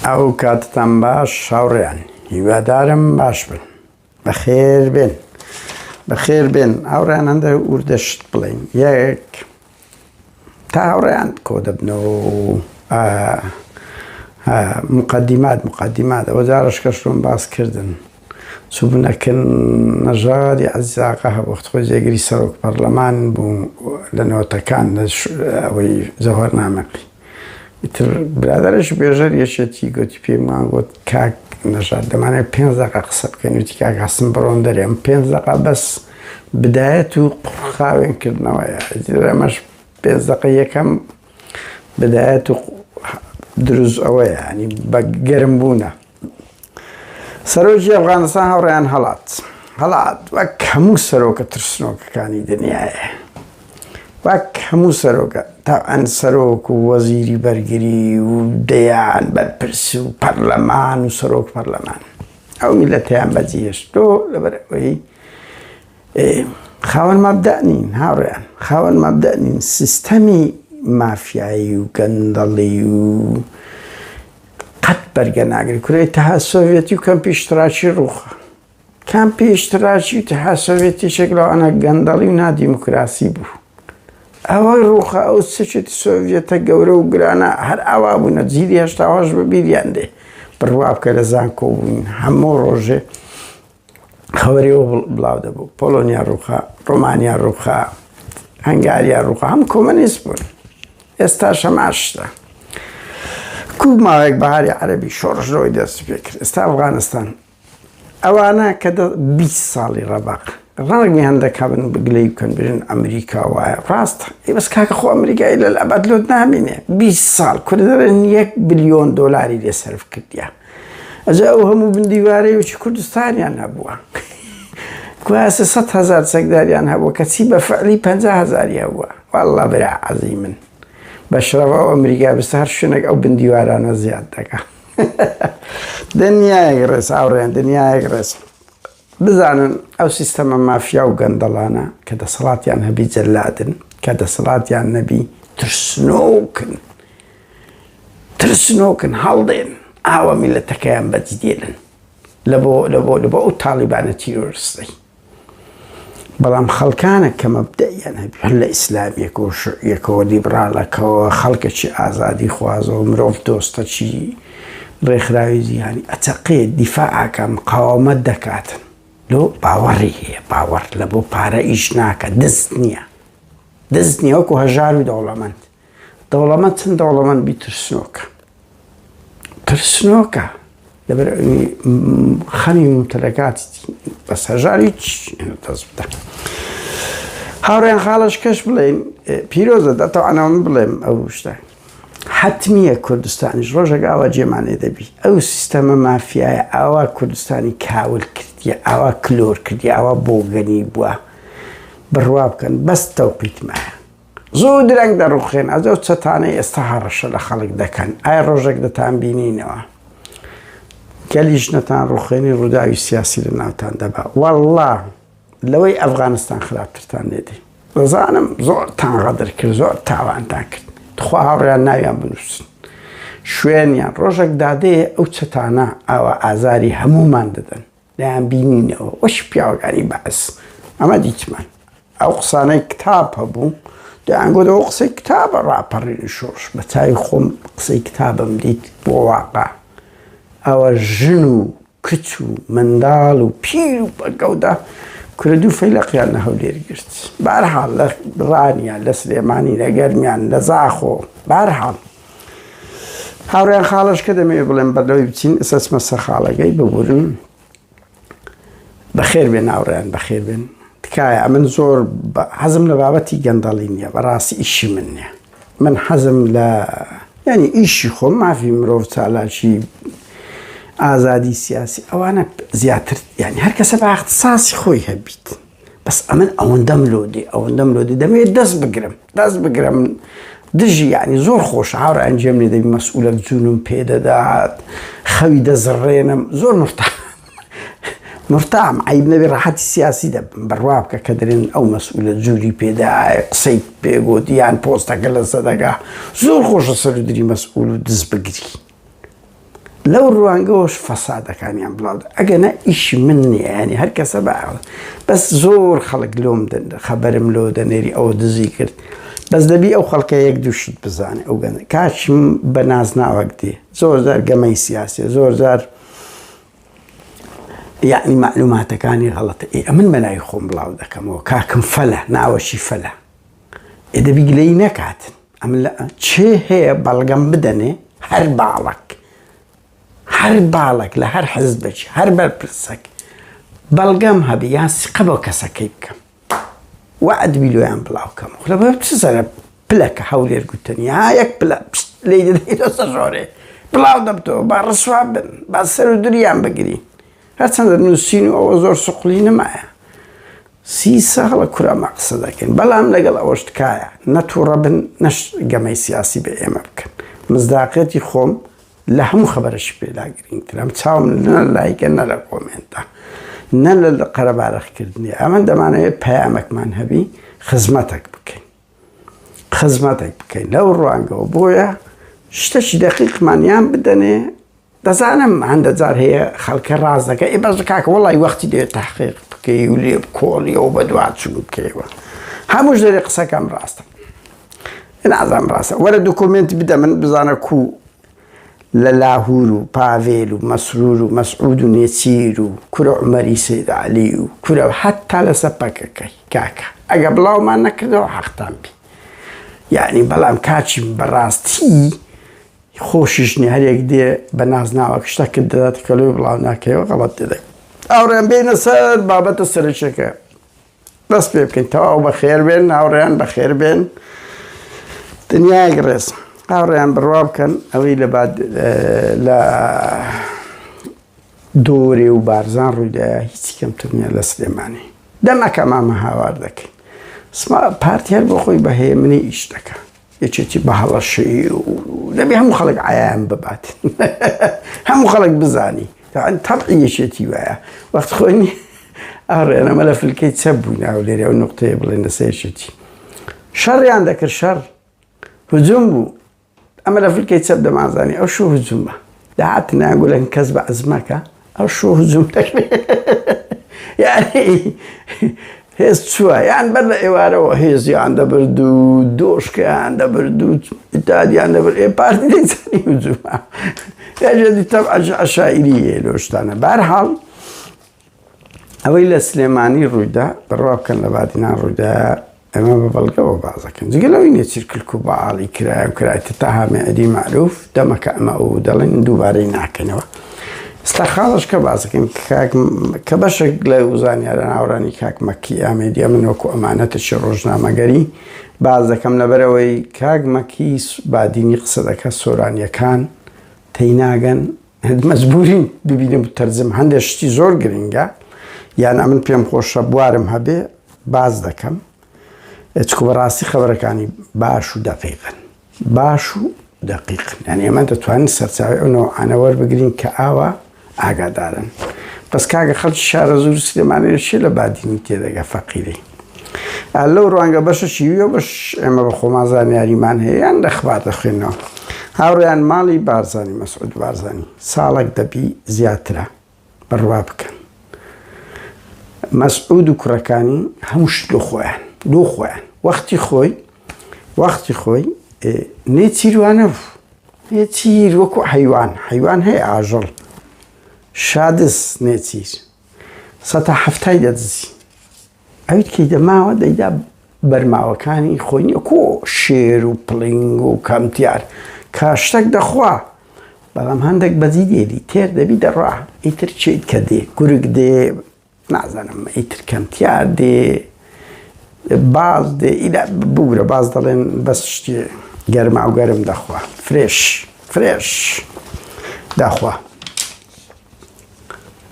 ئەو کاتتان باش هاوڕێیان هیوادارم باش بن بەخێر بێن بەخێر بێن هاوڕێیان هەندە وردەشت بڵێن یەک تا هاوڕێیان کۆ دەبنەوە مقدمات ئەوە جارش کەشتۆم باس کردن چوبنەکن نەژادی عەزیزاقا هەبوو خۆی جێگیری سەرۆک پەرلەمان بوو لە نەوەتەکان ئەوەی زەوهەرنامەقی ئیتر برادەرش بێژەر یەکێتی گوتی پێم گوت کاک نەژاد دەمانێت 5 دقیقە قسە بکەین وتی کاک هەستم بڕۆم دەرێ ئەم 5 دقیقە بەس بدایەت و قوڕخاوێنکردنەوەیە ئەمەش 5 دقیقە یەکەم بدایەت و دروست ئەوەیە ینی بە گەرم بوونە سەرۆکی ئەفغانستان هاوڕێیان هەڵات وەک هەموو سەرۆکە ترسنۆکەکانی دنیایە وەک هەموو سەرۆکە تا ئەن سەرۆک و وەزیری بەرگری و دەیان بەرپرس و پەرلەمان و سەرۆک پەرلەمان ئەو میلەتیان بەجێهێشتۆ لەبەر ئەوەی خاوەن مەبدە نین هاوڕێیان خاوەن مەبدە نین سیستەمی مافیایی و گەندەڵی و قەت بەرگە ناگری کورەی ئیتیحاد سۆڤێتی و کەمپی ئیشتراکی ڕووخە کەمپی ئیشتراکی و ئیتیحاد سۆڤێتی یەکێک لەوانە گەندەڵی و نادیموکراسی بوو ئەوەی ڕووخە ئەو سەرچێتی سۆڤێتە گەورە و گرانە هەر ئاوا بوونە جیلی هێشتاوەش بەبیریان دێ بڕوا بکە لە زانکۆ بووین هەموو ڕۆژێ خەوەریەوە بڵاو دەبوو پۆلۆنیا ڕووخە ڕۆمانیا ڕووخە هەنگاریا ڕووخە هەم کۆمەنیست بوون ئێستاش هەماشتە کوو ماوەیەک بەهاری عەرەبی شۆڕژەوەی دەست پێ کرد ئێستا ئەفغانستان ئەوانە کە 20 ساڵی ڕەباق ڕەنگی هەندێک هەبن بگلەی بکەن بژن ئەمریکا وایە ڕاستە بەس کاکە خۆ ئەمریکایی لە ئەبەدلۆت نامینێ 20 ساڵ کوردەرن 1 بلیۆن دۆلاری لێ سەرف کردیا ئەجا ئەو هەموو بندیوارەیەکی کوردستانیان هەبووە کواسە 100,000 چەکداریان هەبووە کەچی بە فعلی 50,000 هەبووە وەڵڵا برا عەزی من بە شەڕەوە ئەمریکا بستە هەر شوێنێک ئەو بندیوارانە زیاد دەکا دنیایەک ڕێز هاوڕێیان دنیایەک ڕێز بزانن ئەو سیستەمە مافیا و گەندەڵانە کە دەسەڵاتیان هەبی جەلادن کە دەسەڵاتیان نەبی ترسنۆکن هەڵدێن ئاوە میلەتەکەیان بەجدێنن لە بۆ ئەو تاڵیبانە تیرۆریستەی بەڵام خەڵکانە کە مەبدەیان هەبی هەر لە ئیسلامیەکەوە لیبراڵەکەوە خەڵکێکی ئازادی خوازەوە مرۆڤ دۆستەکی ڕێکخراوی جیهانی ئەچەقێ دیفاعاکە مقاومەت دەکاتن لۆ باوەڕی هەیە باوەڕ لە بۆ پارە ئیش ناکە دەست نییە وەکو هەژاروی دەوڵەمەند چەند دەوڵەمەند بی ترسنۆکە لەبەر خەمی ممتلەکاتی بەس هەژاری دەست بدە هاوڕێیان خاڵش کەش بڵێن پیرۆزە دەتەوانەوە من بڵێم ئەو شتە حتمیە کوردستانیش ڕۆژێک ئاوا جێمانێ دەبی ئەو سیستەمە مافیایە ئاوا کوردستانی کاول کردیە ئاوا کلۆر کردی ئاوا بۆگەنی بووە بڕوا بکەن بەس تەوقیتمایە زۆر درەنگ دەڕوخێن ئەو چەتانەی ئێستا هەڕەشە لە خەڵک دەکەن ئایا ڕۆژێک دەتان بینینەوە گەلیش نەتان ڕوخێنی ڕووداوی سیاسی لە ناوتان دەبا وەڵڵا لەوەی ئەفغانستان خراپترتان لێدی دەزانم زۆرتان غەدر کرد زۆر تاوانتان کرد خوا هاوڕێیان ناویان بنووسن شوێنیان ڕۆژێک دادەیە ئەو چەتانە ئاوا ئازاری هەمومان دەدەن لایان بینینەوە وەش پیاوەکانی بەعس ئەمە دیتمان ئەو قسانەی کتاب هەبوو دەیانگوت ئەو قسەی کتابە ڕاپەڕینی شۆڕش بە چای خۆم قسەی کتابم دیت بۆ واقع ئەوە ژن و کچ و منداڵ و پیر و بەگەودا کورە دوو فەیلەقیان لە هەولێر گرت بەهەرحاڵ لە ڕانیان لە سلێمانی لە گەرمیان لە زاخۆ بەهەرحاڵ هاوڕێیان خاڵش کە دەمەوێت بڵێم بەردەوای بچین ئەسەسمە سەر خاڵەکەی ببورن بەخێر بێن هاوڕێیان بەخێر بێن تکایە من زۆر حەزم لە بابەتی گەندەڵی نییە بەڕاستی ئیشی من نییە من حەزم لە ینی ئیشی خۆم مافی مرۆڤ چالاکی ئازادی سیاسی ئەوانە زیاتر ینی هەر کەسە بە اختصاصی خۆی هەبیت بەس ئەمن ئەوەندەم لۆدی دەمەوێت دەست بگرم دژی ینی زۆر خۆش هاوڕێ ئەنجێم لێ دەبی مەسئولە جوونم پێدەدات خەوی دەزڕێنم زۆر مرتام عیب نەبێ ڕاحەتی سیاسی دەبم بڕوا بکە کە دەرێن ئەو مەسئولە جووری پێدایە قسەی پێگوتی یان پۆستەکە لە سەدەگا زۆر خۆشە سەرودری مەسئول و دەست بگری لەو ڕوانگەوەش فەسادەکانیان بڵاودا ئەگەنە ئیش من نییە ینی هەر کەسە باوە بەس زۆر خەڵک لۆم خەبەرم لۆ دەنێری ئەوە دزی کرد بەس دەبی ئەو خەڵکە یەک دووشت بزانێ ئەو گەنە کاچم بە نازناوەک دێ زۆر زار گەمەی سیاسی زۆر زار یعنی معلوماتەکانی غەڵەتە من بەلای خۆم بڵاو دەکەمەوە کاکم فەلە ناوەشی فەلە دەبی گلەی نەکاتن ئەم چێ هەیە بەڵگەم بدەنێ هەر باڵک لە هەر حزبێکی هەر بەرپرسەک بەڵگەم هەبی یان سقە بۆ کەسەکەی بکەم وعد بیلۆیان بڵاوکەم لەبەر چ زەرە پلەکە هەولێر گوتنی ها یەک پلە لێی دەدەیتە سەر ژۆرێ بڵاو دەبتەوە با ڕسوا بن با سەر و دریان بگرین هەرچەندە نووسین و ئەوە زۆر سوقلی نەمایە 30 ساڵە کورە مەقسە دەکەین بەڵام لەگەڵ ئەوەش تکایە نەتووڕە بن نەش گەمەی سیاسی بە ئێمە بکەن مزداقەتی خۆم لە هەموو خەبەرەشی پێدا گرنگترم چاوم نە لایکە نە لە کۆمێنتە نە لە قەرەبارەخکردنی ئەمە دەمانەوێت پەیامێکمان هەبی خزمەتێک بکەین لەو ڕوانگەوە بۆیە شتێکی دەقیقمانیان بدەنێ دەزانم هەندە جار هەیە خەڵکە ڕاز دەکە بەس کاکە وەڵی وەختی دەوێت تەحقیق بکەی و لێ کۆڵیەوە بە دواتچوو بکەیەوە هەمووش دەرێ قسەکەم ڕاستە نازانم ڕاستە وەرە دوکۆمنتی بدە من بزانە کو لە لاهور و پاڤێل و مەسرور و مەسعود و نێچیر و کورە عومەری سەید عەلی و کورە هەتا لە سەپەکەکەی کاکە ئەگە بڵاومان نەکردەوە حەقتان بی یعنی بەڵام کاچیم بەڕاستی خۆشیش نی هەرێک دێ بە نازناوەک شتەکرد دەدات کە لێ بڵاو ناکەیەوە غەڵەت دەدەی ئاوڕێن بێنە سەر بابەتە سەرچەکە دەست پێ بکەین تەواو بەخێر بێن هاوڕێیان بەخێر بێن دنیایەک ڕێز هاوڕێیان بڕوا بکەن ئەوەی لە دۆرێ و بارزان ڕوویدایە هیچی کەمتر نییە لە سلێمانی دەمەکە مامە هاوار دەکەین پارتیار بۆ خۆی بەهەیە منی ئیش دەکە یەکێکی بە هەڵەشەی و دەبێ هەموو خەڵک عیان بباتن هەموو خەڵک بزانی تەبعی یەکێتی وایە وەخت خۆی ئاڕێن ئەمە لە فلکەی چەپ بووین ئەو لێرە ئەو نوقتەیە بڵێن لەسەر یەکێتی شەڕیان دەکرد شەڕ هجوم بوو ئەمە لە فلکەی چەپ دەمازانی ئەو شو هجومە داهاتن ناگوڵێن کەس بە عەزمەکە ئەو شو هجوم دەکرێت یعنی هێز چووە یان بەر لە ئێوارەوە هێزیان دەبرد و دۆشکیان دەبرد و ئیتادیان دەبرد پارتی دەیزانی هجومە یاژێتی تەبعەش عەشائیریە لەو شتانە بەرحاڵ ئەوەی لە سلێمانی ڕوویدا بڕوا بکەن لە بادینان ڕوویدا ئەمە بە بەڵگەوە بازەکەن جگە لەوەی نێچیر کلک و بەعاڵی کرایە و کرایەتە تا هامێعەدی معروف دەمەکە ئەمە ئەو دەڵێن دووبارەی ناکەنەوە ستەخاڵش کە بازەکەن کە بەشێک لە وزانیارە ناوڕانی کاک مەکی ئامێدیە من وەکو ئەمانەتەشی ڕۆژنامەگەری باز دەکەم لەبەرەوەی کاک مەکی بادینی قسە دەکە سۆرانیەکان تێیناگەن مەجبورین ببینم تەرجم هەندێک شتی زۆر گرنگە یان ئەمن پێم خۆشە بوارم هەبێ باز دەکەم چکە بەڕاستی خەبەرەکانی باش و دەقیقن یعنی ئەمە دەتوانین سەرچاوی ئەو نەوعانە وەربگرین کە ئاوا ئاگادارن بەس کاگە خەڵکی شارە زۆر سلێمانیە چی لە بادینی تێدەگە فەقیری لەو ڕوانگە بەشەشی ویە بەش ئێمە بە خۆمان زانیاریمان هەیە یان دەخبار دەخوێنەوە هاوڕێیان ماڵی بارزانی مەسعود بارزانی ساڵێک دەبی زیاترە بڕوا بکەن مەسعود و کوڕەکانی هەمووشت لۆ خۆیان وەختی خۆی نێچیر وانە بوو نێچیر وەکو حەیوان هەیە ئاژەڵ شادس نێچیر 170 دەدزی ئەویت کەی دەماوە دەیدا بەرماوەکانی خۆی وەکو شێر و پڵنگ و کەمتیار کاشتێک دەخوا بەڵام هەندێک بەجی دێری تێر دەبی دەڕوا ئیتر چیت کە دێ گورگ دێ نازانم ئیتر کەمتیار دێ باز دێ بگورە باز دەڵێن بەس شتی گەرما و گەرم دەخوا فرێش دەخوا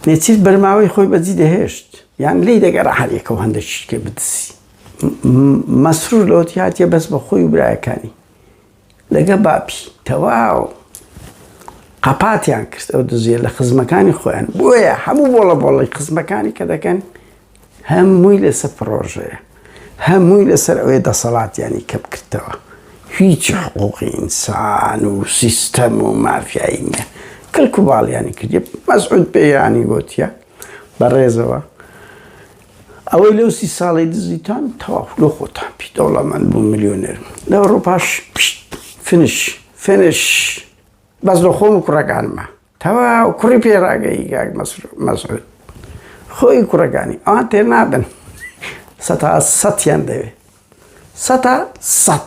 نێچیر بەرماوەی خۆی بەجی دەهێشت یان لی دەگەڕا هەرێکەوە هەندێکی کە بدسی مەسرور لەوەتی هاتیە بەس بە خۆی و برایەکانی لەگە باپی تەواو قەپاتیان کرد ئەو دزیە لە خزمەکانی خۆیان بۆیە هەموو بۆڵەی خزمەکانی کە دەکەن هەمووی لەسەر پرۆژەیە هەمووی لەسەر ئەوەی دەسەڵاتیانی کە بکردەوە هیچ حقوقی ئینسان و سیستەم و مافیایی نییە کلکو باڵیانی کردی مەسعود پێیانی گوتیە بەڕێزەوە ئەوەی لەو 30 ساڵی دزیتان تەواو لۆ خۆتان پێ دەوڵەمەند بوو میلیۆنێرم لەو ڕۆپاش فێنش بەس لە خۆم و کوڕەکانمە تەواو کوڕی پێڕاگەی کاک مەسعود خۆی کوڕەکانی ئەوان تێر نابن 100 دەوێت 100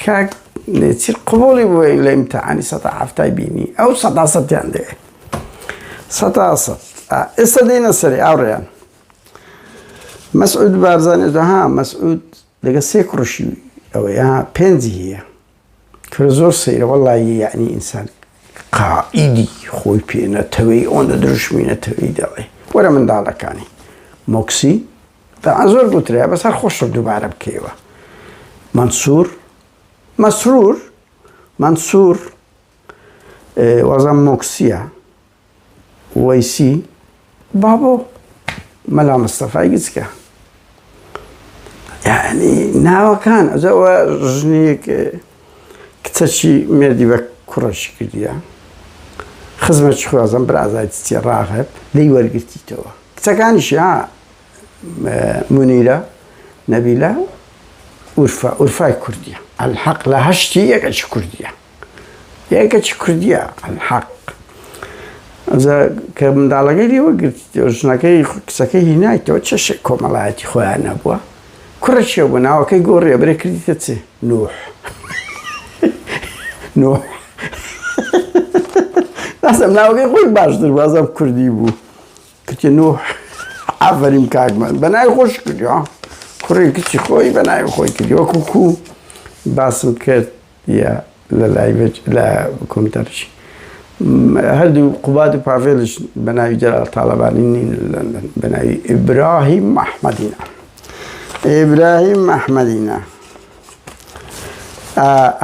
کاک نێچیر قبوڵی بووی لە ئیمتحانی 170 بینی ئەو 100 دەوێت 100 ئێستا دێنە سەری ئاوڕێیان مەسعود بارزانێت ها مەسعود لەگە 3 کوڕشی ئەوەی ها 5 هەیە کە زۆر سەیرە وەڵی یعنی ئینسان قائیدی خۆی پێنەتەوەی ئەوەندە دروشمینەتەوەی دەڵێ وەرە منداڵەکانی مۆکسی دەعا زۆر گوتریا بەس هەر خۆشە دووبارە بکەیەوە مەنسوور وەزەم مۆکسیە وەیسی بابۆ مەلا مستەفای گچکە یعنی ناوەکان ئەوە ژنێک کچەکی مێردی بە کوڕەشی کردیە خزمەتی خوازم برازای چی ڕاغب لی وەرگرتیتەوە کچەکانیشی منیرە نەبیلە ئورفای کوردیە الحەق لە 8 یەکەکی کوردیە الحەق کە منداڵەکەی لێوەرگرتیتەوە ژنەکەی کچەکەی هینایتەوە چەشێک کۆمەڵایەتی خۆیان نەبووە کوڕەکیە بوو ناوەکەی گۆڕیە برێ کردیتە چێ نوح دەستم ناوەکەی خۆی باشتر بازم کوردی بوو کتی نوح ئافەریم کاکمان بەناوی خۆش کردی کوڕی کچی خۆی بەناوی خۆی کردی وەکوکو باسم کرد لە لە کۆمپیوتەرشی هەردوو قوباد و پاڤێلش بەناوی جەلال تاڵەبانی نین لە لەندەن بەناوی ئیبراهیم مەحمەدینە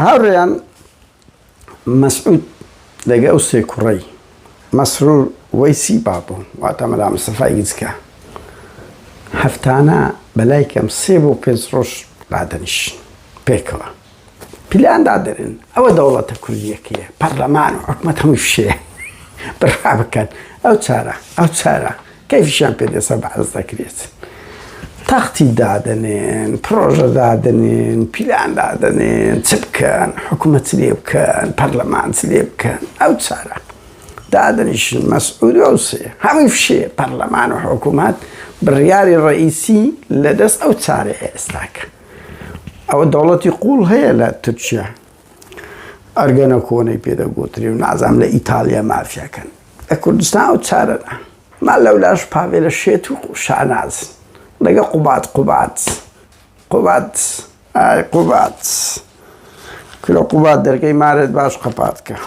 هاوڕێیان مەسعود لەگە ئەو 3 کوڕەی مەسرور وەیسی بابوو واتە مەلا مستەفای گچکە هەفتانە بەلای کەم 3 بۆ 5 ڕۆژ دادەنیشن پێکەوە پیلان دادرن ئەوە دەوڵەتە کوردیەکەیە پەرلەمان و حکومەت هەمووی فشەیە بڕا بکەن ئەو چارە کەیفیشیان پێدەسە بەعز دەکرێت تەختی دادەنێن پرۆژە دادەنێن پیلان دادەنێن چ بکەن حکومەت چ لێ بکەن پەرلەمان چ لێ بکەن ئەو چارە دادەنیشن مەسعود و ئەو 3 هەمووی فشەیە پەرلەمان و حکومەت بڕیاری ڕئیسی لەدەست ئەو چارەیە ئێستاکە ئەوە دەوڵەتی قوڵ هەیە لە تورکیا ئەرگەنە کۆنەی پێدەگوتری و نازام لە ئیتالیا مافیاکەن لە کوردستان ئەو چارەدا مال لەولاش پاڤێلە شێت و شانازن لەگە قوبات کلۆ قوبات دەرگەی مارێت باش قەپاتکە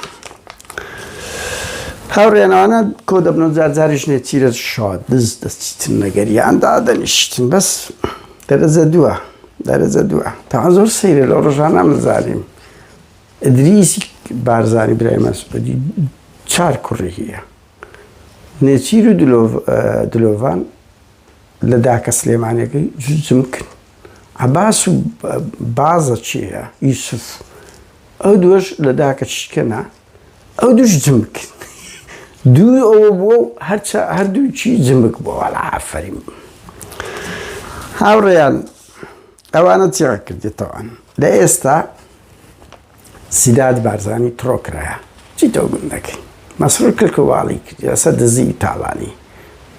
هاوڕێنانە کۆ دەبن و جارجاریش نێچیرە شاد دەستچیتن نەگەریان دادەنیشتن بەس دەرەجە دووە تا زۆر سەیرە لە ڕۆژانە مزانیم ئەدریسی بارزانی برای مەسعودی 4 کوڕی هەیە نێچیر و دلۆڤان لە داکە سلێمانیەکەی جوجم کرد عەباس و بازە چیە یوسف ئەو دووەش لە داکە چیکەنا ئەو دووش جم کرد دوو ئەوە بووە و هەردوو چی جمک بووە لە ئافەریم هاوڕێیان ئەوانە چیڕە کردێتەوەن لە ئێستا سیداد بارزانی تڕۆکرایە چیتەوە گوندەکەی مەسرور کلکەواڵی کردی لەسەر دزی تاڵانی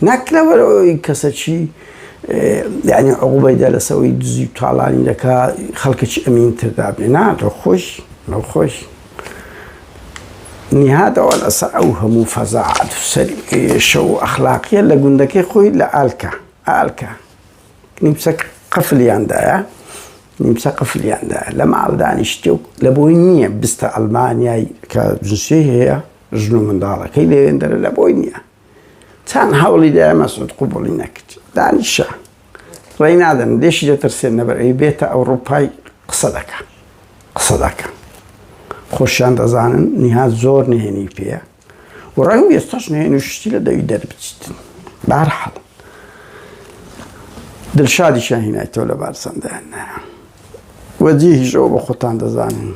ناکرەوەرەوەی کەسەکی یعنی عقوبەیدا لەسەوەی دزی و تاڵانی دەکا خەڵکێکی ئەمینتر دابنێ ناتۆ خۆش نهاتەوە لەسەر ئەو هەموو فەزاعەت و سەرکێشە و ئەخلاقیە لە گوندەکەی خۆی لە ئالکە نیمسە قەفلیاندایە لە ماڵ دانیشتێ و لە بۆی نییە بستە ئەڵمانیای کە جنسی هەیە ژن و منداڵەکەی لێوێندەرە لە بۆی نییە چەند هەوڵی دایە مەسعود قوبوڵی نەکرد دانیشە ڕێی نادەن لێشی دەترسێن نەبەرەوەی بێتە ئەوڕۆپای قسە دەکە خۆشیان دەزانن نهات زۆر نهێنی پێە و ڕای ئێستاش نهێن و شتی لە دەوی دەربچیتن بەهەرحاڵ دڵشادیشیان هینایەتەوە لە بارزەندایان وەجێهیش ئەوە بە خۆتان دەزانن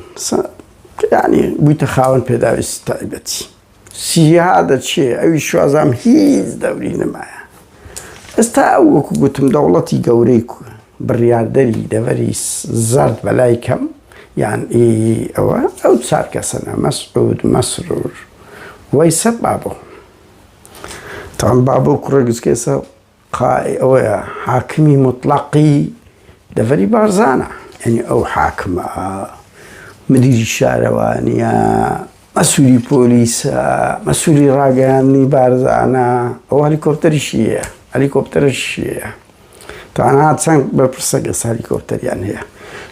یعنی بوویتە خاوەن پێداویستی تایبەتی سیاده چیه ئەوی شوازام هیچ دەوری نمایە ئێستا وەکو گوتم دەوڵەتی گەورەی بڕیاردەری دەڤەری زەرد بەلای کەم یان ئەوە ئەو چار کەسەنە مەسعود مەسرور وەیسە بابۆ تاوان بابۆ کوڕە گوزکێسە ئەوەیە حاکمی مطلقی دەڤەری بارزانە یعنی ئەو حاکمە مدیری شارەوانیە مەسوولی پۆلیسە مەسوولی ڕاگەیاندنی بارزانە ئەو هەلیکۆپتەریشیە هەلیکۆپتەرشیە تاوانها چەند بەرپرسە گەس هەلیکۆپتەریان هەیە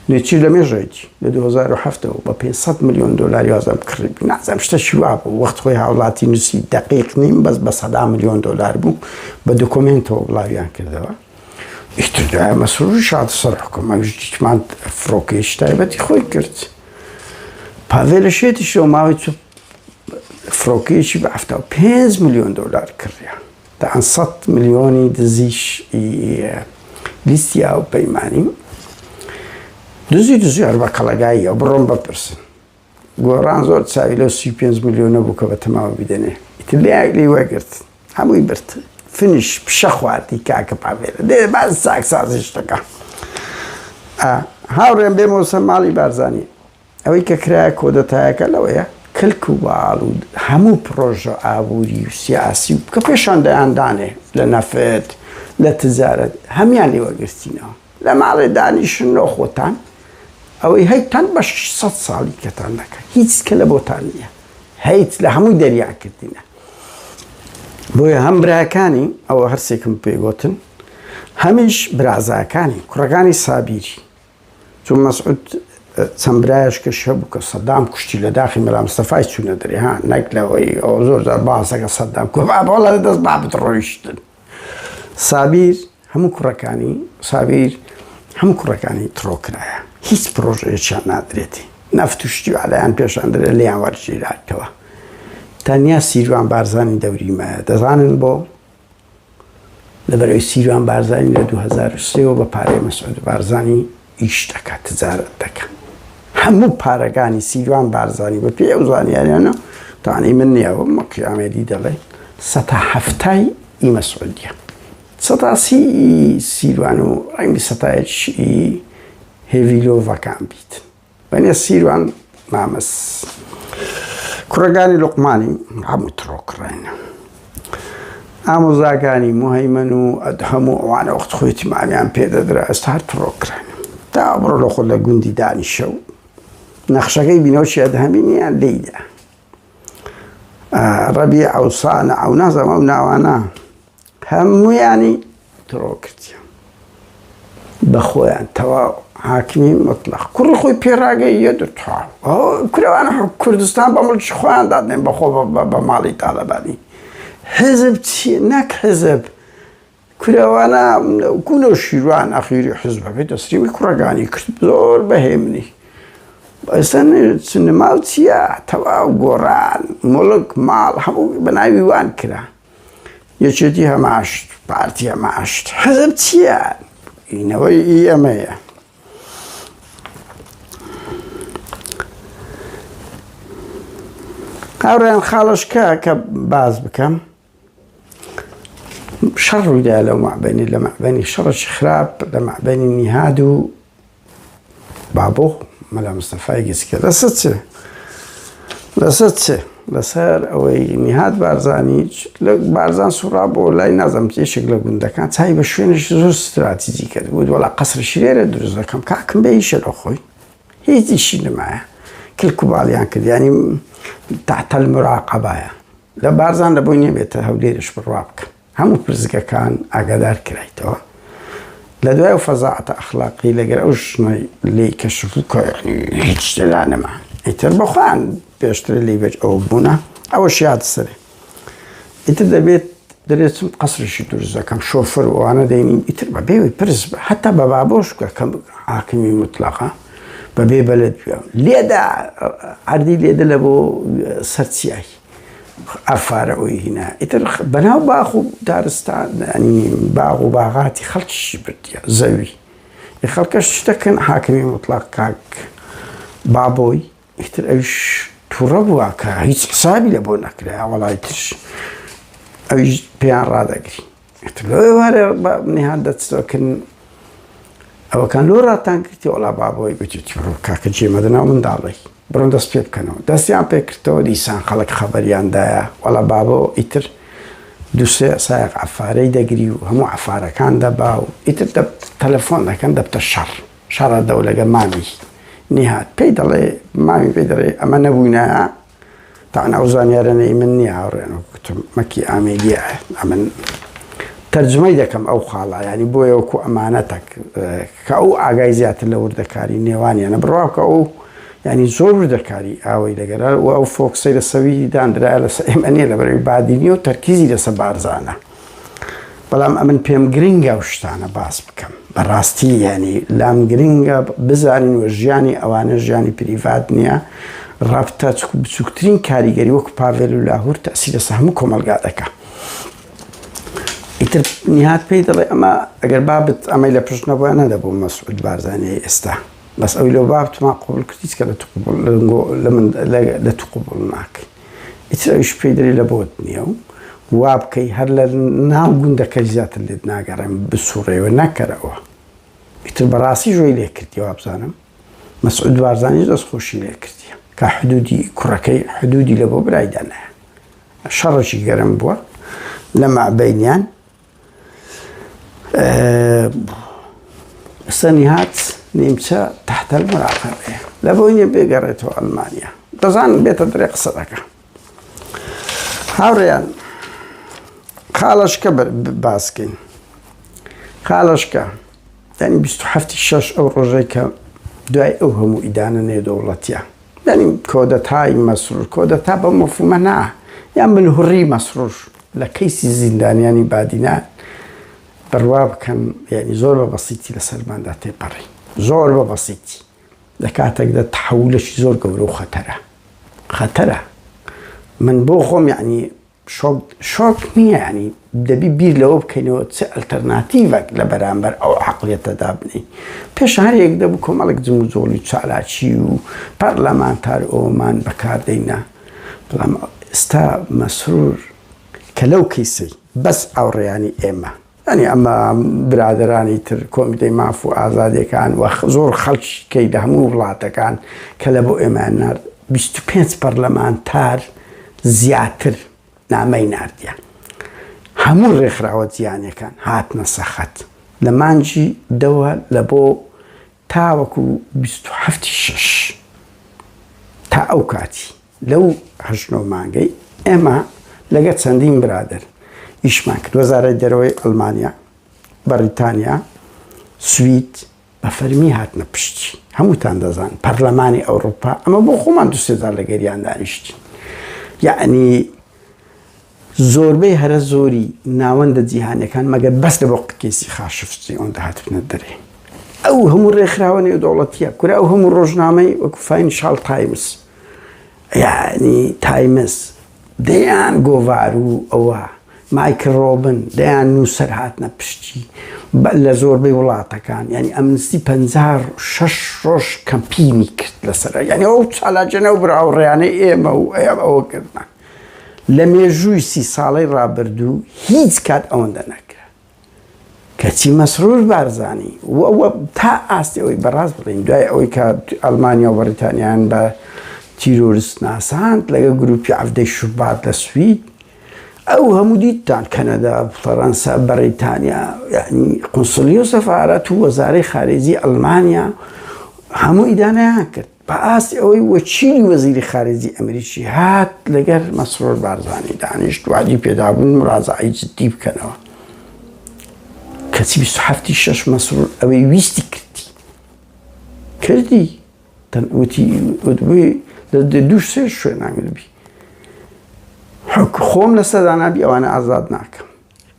نوێچی لە مێژێکی لە 2007ەوە بە 500 ملیۆن دۆلاری وازەم کڕی نازانم شتەشی وا بوو وەخت خۆی هاوڵاتی نووسی دەقیق نیم بەس بە 100 ملیۆن دۆلار بوو بە دۆکۆمنتەوە بڵاویان کردەوە ئیتر دوایە مەسرور شات سەر حکومە هیچمان فڕۆکەیەکی تایبەتی خۆی کرد پاڤێ لە شێتیشەوە ماوەی فڕۆکەیەکی بە 75 ملیۆن دۆلار کڕیان تا 100 ملیۆنی دزیش لیستی ئاو پەیمانی دزی هەر بە کەڵەگاییە بڕۆم بپرسن گۆڕان زۆر چاوی لەو 35 ملیۆنە بوو کە بە تەماوە بیدەنێ ئیتر لێ وەگرت هەمووی برد فنیش پیشە خواردی کاکە پاڤێرە دێ باز چاکسازیش دەکە هاوڕێم بێمەوە سەر ماڵی بارزانی ئەوەی کە کرایە کۆدەتایەکە لەوەیە کلک و باڵ و هەموو پرۆژە ئابووری و سیاسی کە پێشان دەیاندانێ لە نەفت لە تجارەت هەمیان لێوەگرتینەوە لە ماڵێ دانیشن نۆ خۆتان ئەوەی هەیتان بە 600 ساڵی کەتان دەکە هیچ کە لە بۆتان نییە هەیت لە هەمووی دەریاکردینە بۆیە هەم براکانی ئەوە هەرسێکم پێگوتن هەمیش برازاکانی کوڕەکانی سابیری چون مەسعود چەند برایش کە شە بوو کە سەدام کوشتی لە داخی مەلا مستەفای چوونە دەرێ ها نەک لەوەی ئەوە زۆر جار باسەکە سەدام بۆڵە دەست بابت ڕۆیشتن سابیر هەموو کوڕەکانی تڕۆکرایە هیچ پرۆژەیەکیان نادرێتی نەفت و شتی و عەلایان پێشان دەرێ لێیان وەرگیراکەوە تەنیا سیروان بارزانی دەوریمایە دەزانن بۆ لەبەرەوەی سیروان بارزانی لە 2003 بە پارەی مەسعود بارزانی ئیش دەکات تجارەت دەکات هەموو پارەکانی سیروان بارزانی بە پێ ئەو زانیاریانە تاوانەی من نییەوە مەکی ئامێدی دەڵێ 170 مەسعودیە 130 سیروان و ڕەنگی 100 هێڤیلۆڤەکان بیت بەنێ سیروان مامەس کوڕەکانی لوقمانی هەموو تڕۆکڕێنە ئامۆزاکانی موهەیمەن و هەموو ئەوانە وەخت خۆیتی مامیان پێدەدرا ئێستا هەر تڕۆکڕێنە تا بڕۆ لە خۆ لە گوندی دانیشە و نەخشەکەی بینەوە دەهەمینیان لێیدا ڕەبیع ئەو سانە ئەو نازەم ئەو ناوانە هەموویانی تڕۆ کردیان بە خۆیان تەواو حاکمی مطلق کوڕی خۆی پێڕاگەیە دەتوان کورەوانە کوردستان بە مڵکی خۆیان دادنێن بەخۆ بە ماڵی تاالبانی حزب چیە نەک حزب کورەوانە کوونە شیروان ئەخیری حزبە بێت دەسریمی کوڕەکانی کرد زۆر بەهێمنی ئێستا سنەماڵ چییە تەواو گۆڕان مڵک ماڵ هەموو بەناوی وان کرا یەکێتی هەماشت پارتی هەماشت حزب چییە ئینەوەی ئەمەیە هاوڕێیان خاڵشکە کە باز بکەم شەڕ ڕوویدا لەو مابەینی لە مابەینی شەڕێکی خراپ لە مابەینی نیهاد و بابۆ مەلا مستەفای گسکە لەسەر چێ لەسەر ئەوەی نیهاد بارزانی بارزان سوڕا بۆ لای نازەم یەشێک لە گوندەکان چای بە شوێنێکی زۆر استراتیجی کرد بوو وەڵا قەسرشی لێرە دروست دەکەم کاکم بە ئیشە لە خۆی هیچ ئیشی نمایە کلک و باڵیان کرد ینی تحت المراقبەیە لە بارزان لە بۆی نەبێتە هەولێرش بڕوا بکەن هەموو پرزگەکان ئاگادار کرایتەوە لە دوای فەزاعەتە ئەخلاقی لەگەر ئەو ژنەی لێی کەشفکە هیچ لە نەما ئیتر بەخۆیان پێشتر لێی بێت ئەوە بوونە ئەوەش یاد سەرێ ئیتر دەبێت قەسرشی دروست دەکەم شۆفەر ئەوانە دەینین ئیتر بە بێوی پرس بە حتا بە بابۆش کە حاکمی مطلقە بەبێ بەلد لێدا عەردی لێدە لە بۆ سەرچیایی ئەفارە ئەوی هینا ئیتر بەناو باخ و دارستان باغ و باغاتی خەڵکیشی بردیە زەوی خەڵکەش شتەکەن حاکمی مطلق کاک بابۆی ئیتر ئەویش تووڕە بووە کە هیچ حسابی لە بۆ نەکرا وەڵای ترش ئەویش پێیان ڕادەگری وارێ نێهان دەچۆکردن ئەوەکان لۆ ڕاتان کردی وەڵا بابەوەی گوتی بڕۆ کاکە جێمەدەناو منداڵی بڕۆن دەست پێ بکەنەوە دەستیان پێ کردەوە دیسان خەڵک خەبەریاندایە وەڵا بابەوە ئیتر دووسێ سایق عەفارەی دەگری و هەموو عەفارەکان دەبا و ئیتر تەلەفۆن دەکەن دەبتە شەڕە دەو لەگە مامی نێهات پێی دەڵێ مامی پێی دەڵێ ئەمە نەبووینایە تاان ئەو زانیارە نەی من نییە هاوڕێنەوە گوتم مەکی ئامێدیە ئەمن تەرجمەی دەکەم ئەو خاڵە ینی بۆیە وەکو ئەمانەتەک کە ئەو ئاگای زیاتر لە وردەکاری نێوانیانە بڕوا کە ئەو ینی زۆر وردەکاری ئاوەی دەگەرا و ئەو فۆکسەی لە سەوی دانرایە لە ئێمە نیە لە بەرەوەی بادینی و تەرکیزی لەسەر بارزانە بەڵام ئەمن پێم گرنگە ئەو شتانە باس بکەم بەڕاستی ینی لام گرنگە بزانین و ژیانی ئەوانە ژیانی پریڤات نییە ڕابتە بچووکترین کاریگەری وەکو پاڤێل و لاهور تەئسیر لەسەر هەموو کۆمەلگا دەکات ئیتر نێهات پێی دەڵێ ئەمە ئەگەر بابت ئەمەی لە پشتنەوە نەدەبوو مەسعود بارزانیی ئێستا بەس ئەوی لەو بابتما قوبڵ کردیت کە لە تو قوبڵ ناکەی ئیتر ئەویش پێی دەڵێ لە بۆت نییە و وا بکەی هەر لە ناو گوندەکەی زیاتر لێت ناگەڕێم بسوڕێەوە نەکەرەوە ئیتر بەڕاستی ژۆی لێ کردیەوە بزانم مەسعود بارزانیش دەستخۆشی لێ کردیە کە حدودی کوڕەکەی حدودی لە بۆ برایدانایە شەڕێکی گەرم بووە لە مابەینیان سەنیهات نیمچە تحت المراقبەیە لە بۆی نیە بێگەڕێتەوە ئەڵمانیا دەزان بێتە درێ قسە دەکە هاوڕێیان خاڵەشکە باسکەین خاڵەشکە ینی 27 ئەو ڕۆژەی کە دوای ئەو هەموو ئیدانە نێودەوڵەتیە ینی کۆدەتای مەسرور کۆدەتا بە مەفهومە نا یان بنهوڕی مەسرور لە کەیسی زیندانیانی بادینە بڕوا بکەن ینی زۆر بە بەسیتی لە سەرماندا تێپەڕی زۆر بە بەسیتی لە کاتێکدا تەحولەشی زۆر گەورە و خەتەرە من بۆ خۆم یعنی شۆک نییە ینی دەبی بیر لەوە بکەینەوە چه ئەلتەرناتیڤێک لە بەرامبەر ئەو عەقڵیەتەدا بنین پێش هەر یەک دەبوو کۆمەڵێک جم و جۆڵی چالاکی و پەرلەمانتار ئەومان بەکاردەینە بەڵام ئێستا مەسرور کە لەو کەیسەی بەس ئاوڕێیانی ئێمە ینی ئەمە برادرانی تر کۆمیتەی ماف و ئازادیەکان و زۆر خەڵکیکەی لە هەموو وڵاتەکان کە لە بۆ ئێمە نار 25 پەرلەمانتار زیاتر نامەی ناردیان هەموو ڕێکخراوە جیهانیەکان هاتنە سەخت لە مانجی دەوە لە بۆ تاوەکو 27 تا ئەو کاتی لەو هەژنۆ مانگەی ئێمە لەگە چەندین برادر ئیشمان کرد وەزارەتی دەرەوەی ئەڵمانیا بەریتانیا سوید بە فەرمی هاتنە پشتی هەمووتان دەزان پەرلەمانی ئەوروپا ئەمە بۆ خۆمان دووسێزار لە گەریان دانیشتین یعنی زۆربەی هەرە زۆری ناوەندە جیهانیەکان مەگەر بەس لە بۆ کێسی خاشفتی ئەوەندە هاتبنە دەرێ ئەو هەموو ڕێکخراوە نێودەوڵەتیە کورا ئەو هەموو ڕۆژنامەی وەکو فاینانشال تایمز یعنی تایمز دەیان گۆڤار و ئەوە مایکل ڕۆبن دەیان نووسەر هاتنە پشتی لە زۆربەی وڵاتەکان ینی ئەمنستی 56 ڕۆژ کەمپینی کرد لەسەر ینی ئەو چالاجەنە و براوڕێیانەی ئێمە و ئەوەکردن لە مێژووی 30 ساڵەی ڕابردوو هیچ کات ئەوەندە نەکرا کەچی مەسرور بارزانی وەوە تا ئاستی ئەوەی بەڕاست بڵین دوای ئەوەی کە ئەڵمانیا و بەریتانیان بە تیرۆریست ناساند لەگە گروپی عەفدەی شوبات لە سوید ئەو هەموو دیتان کەنەدا فەڕەنسا بەریتانیا یعنی قونسڵی و سەفارەت و وەزارەی خارجی ئەڵمانیا هەموو ئیدانەیان کرد بە ئاستی ئەوەی وەچیلی وەزیری خارجی ئەمریکی هات لەگەر مەسرور بارزانی دانیشت وعدی پێدابوون مڕازعی جدی بکەنەوە کەچی 27 مەسرور ئەوەی ویستی کردی وتی دوو سێ شوێناگربی خۆم لەسەردانابی ئەوانە ئازاد ناکەم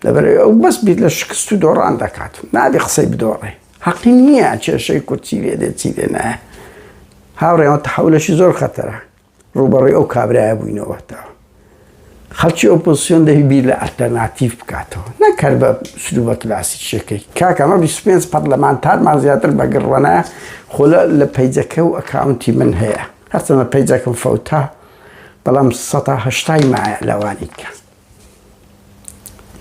لەبەرەوەی ئەو بەس بیت لە شکست و دۆڕان دەکات نابێ قسەی بدۆڕێ حەقی نییە کێشەی کورتی لێ دێت چی لێ نایە هاوڕێمە تەحولەشی زۆر خەتەرە ڕوبەڕووی ئەو کابرایە بووینەوەتەوە خەڵکی ئۆپۆزیسیۆن دەبی بیر لە ئەلتەرناتیڤ بکاتەوە نەکەر بە سلوبە کلاسیکیەکەی کاکەمە 25 پەرلەمانتارمان زیاتر بەگڕوانایە خۆ لە پەیجەکە و ئەکاونتی من هەیە هەرچەندە پەیجەکەم فەوتا بەڵام 180 مایە لەوانی کە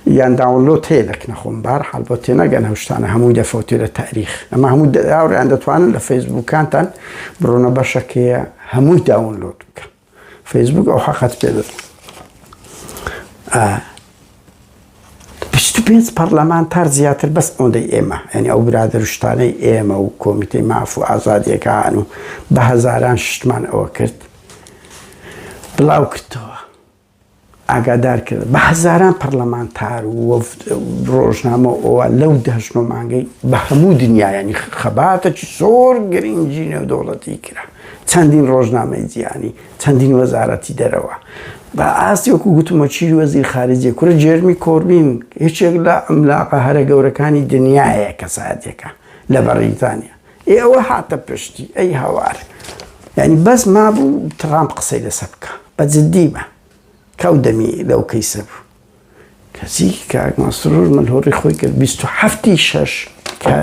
یان داونلۆد هەیە لە کنەخۆم بەهەرحاڵ بۆ تێنەگەن ئەو شتانە هەمووی دەفەوتێ لە تاریخ ئەمە هەموو هاوڕێیان دەتوانن لە فەیسبووکانتان بڕۆنە بەشەکەیە هەمووی داونلۆد بکەن فەیسبووک ئەو حەقەت پێ دەدەن 25 پەرلەمانتار زیاتر بەس ئەوەندەی ئێمە یعنی ئەو برادەروشتانەی ئێمە و کۆمیتەی ماف و ئازادیەکان و بە هەزاران شتمان ئەوە کرد بڵاو کردەوە ئاگادار کرد بە هەزاران پەرلەمانتار و ڕۆژنامە ئەوە لەو دەژنۆ مانگەی بە هەموو دنیایانی خەباتەکی زۆر گرنگی نێودەوڵەتی کرا چەندین ڕۆژنامەی جیهانی چەندین وەزارەتی دەرەوە بە ئاستی وەکو گوتمە چیری وەزیر خارجیە کورە جێرمی کۆربین هیچێک لە ئەملاقە هەرە گەورەکانی دنیایە کەسایەتێکە لە بەریتانیا ئێوە هاتە پشتی ئەی هاوار یعنی بەس مابوو ترامپ قسەی لەسەر بکە بە جددیمە کەو دەمی لەو کەیسە بوو کەسی کاک مەسرور ملهۆڕی خۆی کرد 26 کە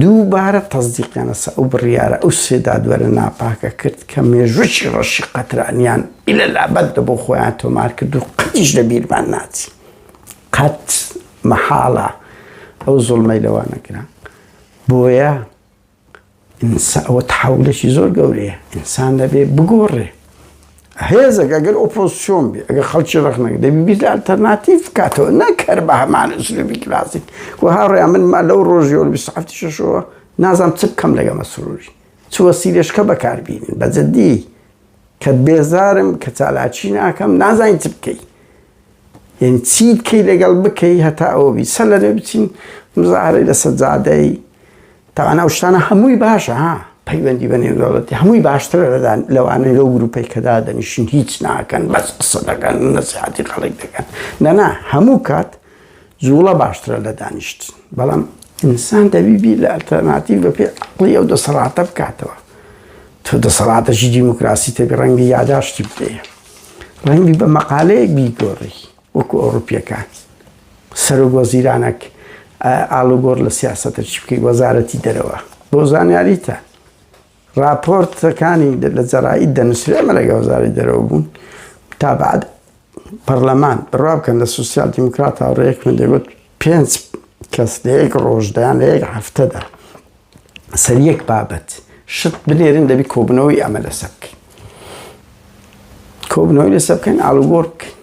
دووبارە تەزدیقیانەسە ئەو بڕیارە ئەو سێ دادوەرە ناپاکە کرد کە مێژوەکی ڕەشی قەترانیان ئیلە لابەت بۆ خۆیان تۆمار کرد و قەتیش لە بیرمان ناچی قەت مەحاڵە ئەو زوڵمەی لەوە نەکرا بۆیە ئەوە تحولێکی زۆر گەورەیە ئینسان دەبێ بگۆڕێ هێزێک ئەگەر ئۆپۆزیسیۆن بێ ئەگەر خەڵکی ڕەخنەکە دەبی بیر لە ئالتەرناتیڤ بکاتەوە نەکەر بە هەمان ئوسلوبی کلاسیک و هاوڕێیان من لەو ڕۆژیەوە لە 26ەوە نازانم چ بکەم لەگە مەسروری چ وەسیلەشکە بەکاربینن بە جددی کە بێزارم کە چالاکی ناکەم نازانین چ بکەی یعنی چی بکەی لەگەڵ بکەی هەتا ئەوە بی سەر لەوێ بچین مزاحرەی لە سەجادەی تاوانە ئەو شتانە هەمووی باشە ها پەیوەندی بە نێودەوڵەتی هەمووی باشترە لەوانەی لەو گروپەی کەدا دەنیشین هیچ ناکەن بەس قسە دەکەن نەسیحەتی خەڵک دەکەن نەنا هەموو کات جوڵە باشترە لە دانیشتن بەڵام ئینسان دەبی بیر لە ئەلتەرناتیڤ بە پێ عەقڵی ئەو دەسەڵاتە بکاتەوە تۆ دەسەڵاتەشی دیموکراسی تێبی ڕەنگی یاداشتی بدەیە ڕەنگی بە مەقالەیەک بیگۆڕی وەکو ئەوروپیەکان سەرۆک وەزیرانێک ئاڵوگۆڕ لە سیاسەتە چی بکەی وەزارەتی دەرەوە بۆ زانیاریتە راپۆرتەکانی لە جەرائید دەنووسرێ ئەمە لەگە وەزاری دەرەوە بوون تا بعد پەرلەمان بڕوا بکەن لە سوسیال دیموکرات هاوڕێیەک من دەگوت 5 کەس لە یەک ڕۆژدایان لە یەک هەفتەدا سەر یەک بابەت شت بنێرن دەبی کۆبنەوەی ئەمە لەسەر بکەین کۆبنەوەی لەسەر بکەین ئاڵوگۆڕ بکەین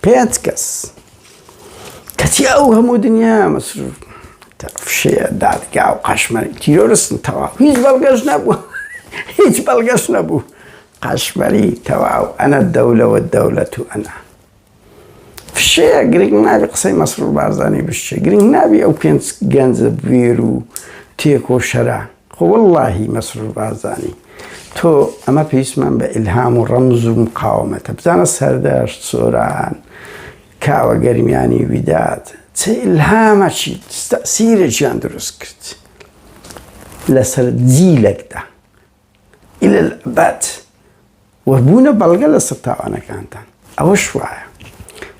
5 کەس کەچی ئەو هەموو دنیا مەسرور فشەیە دادگا و قەشمەری تیرۆرستن تەواو هیچ بەڵگەش نەبوو هیچ بەڵگەش نەبوو قەشمەری تەواو ئەنە دەولە و دەولەت و ئەنا فشەیە گرنگ نابی قسەی مەسرور بارزانی بشتێ گرنگ نابی ئەو 5 گەنجە بوێر و تێک و شەرا خۆ وەڵڵاهی مەسرور بارزانی تۆ ئەمە پێویستمان بە ئیلهام و ڕەمز و مقاومەتە بزانە سەردەشت سۆران کاوە گەرمیانی ویدات چه ئیلهامەکی تەسیرێکیان دروست کرد لەسەر جیلێکدا ئیلە الئەبەد وەبوونە بەڵگە لەسەر تاوانەکانتان ئەوەش وایە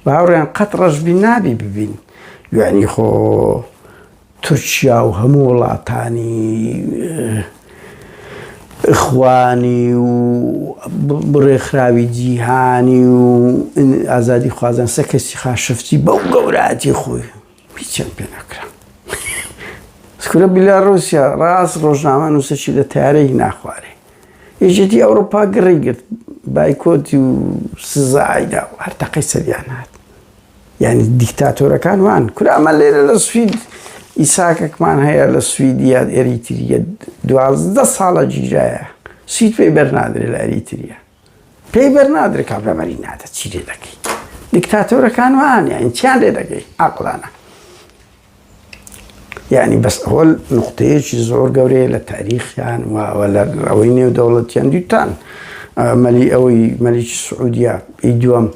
باوەڕیان قەت ڕەشبی نابی ببین یعنی خۆ تورکیا و هەموو وڵاتانی ئیخوانی و بڕێکخراوی جیهانی و ئازادی خوازان سە کەسی خاشەفتی بەو گەورەتی خۆی هیچیان پێ نەکرا سکورە بیلاڕوسیا ڕاست ڕۆژنامە نووسەکی لە تیارەی ناخوارێ یەکێتی ئەوروپا گڕی گرت بایکۆتی و سزایدا و هەر تەقەی سەریان هات یعنی دیکتاتۆرەکان وان کورا ئەمە لێرە لە سوید ئیساکەکمان هەیە لە سویدیا ئێریتریە 12 ساڵە گیرایە سوید پێی بەرنادرێ لە ئەریتریە پێی بەرنادرێ کابرامەری نادە چی لێ دەکەی دیکتاتۆرەکان وان یعنی چیان لێ دەکەی عەقڵانە یعنی بەس ئەوە نوقتەیەکی زۆر گەورەیە لە تاریخیان و لە ئەوەی نێودەوڵەتیان دیوتان مەلیکی سعودیا ئی دووەم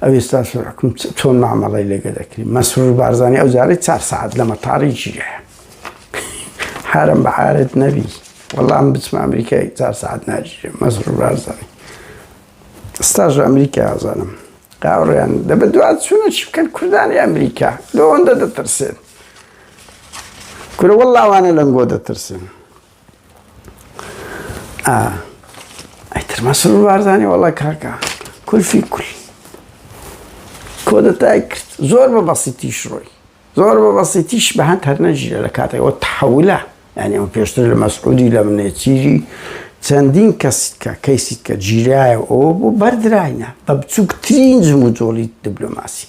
ئەو ئێستا حکوم چۆن مامەڵەی لێگە دەکرێت مەسرور بارزانی ئەو جارەی 4 ساعت لە مەتاڕی گیرایە هەرم بەعارت نەبی وەڵام من بچمە ئەمریکای 4 ساعت ناگیرێ مەسرور بارزانی ئێستاژ ئەمریکا ئازانم قاوڕیان دەبێت دوات چوونە چی بکەن کوردانی ئەمریکا لەوەندە دەترسێن کورە وەڵڵاوانە لەنگۆ دەترسێن ئیتر دکتر مسرور بارزانی والله کاکا کل فی کل کۆدەتای کرد زۆر بە بەسیتیش ڕۆی زۆر بە بەسیتیش بە هەند هەر نەژیرە لە کاتێکەوە تحولە یعنی ئەمە پێشتر لە مەسعودی لە منێتیری چەندین کەسیت کە کەیسیت کە جیرایە ئەوە بۆ بەردراینە بە بچووکترین جم و جۆڵی دیبلۆماسی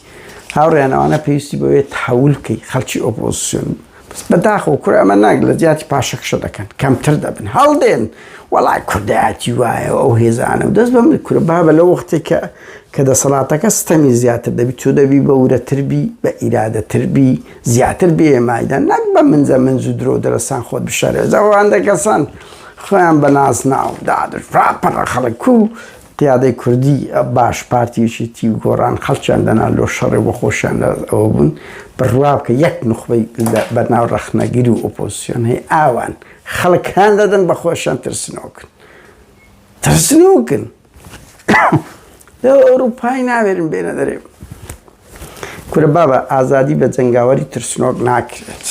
هاوڕێیانەوانە پێویستی بەوێ تحول بکەی خەڵکی ئۆپۆزیسیۆن بەداخەوە کورە ئەمە ناک لە زیاتی پاشەکشە دەکەن کەمتر دەبن هەڵدێن وەڵای کوردایەتی وایە ئەو هێزانە و دەست بە من کورە بابە لە وەختێک کە دەسەڵاتەکە ستەمی زیاتر دەبی تۆ دەبی بەورەتربی بە ئیرادەتربی زیاتر بێمایدا نەک بە منجە منج و درۆ دەرەسان خۆت بشارێ زەوەوان دەکەسان خۆیان بە ناز ناو دادر ڕاپەڕە خەڵک و قیادەی کوردی باش پارتیەکی تی و گۆڕان خەڵکیان دەنا لۆ شەڕێ بۆ خۆشیان ئەوە بوون بڕوا بکە یەک نخبەی بەناو ڕەخنەگیری و ئۆپۆزیسیۆن هەیە ئاوان خەڵکان دەدەن بە خۆشیان ترسنەوەکن ترسنەوەکن لە ئەوروپای ناوێرن بێنە دەرێ کورە بابە ئازادی بە جەنگاوەری ترسنۆک ناکرێت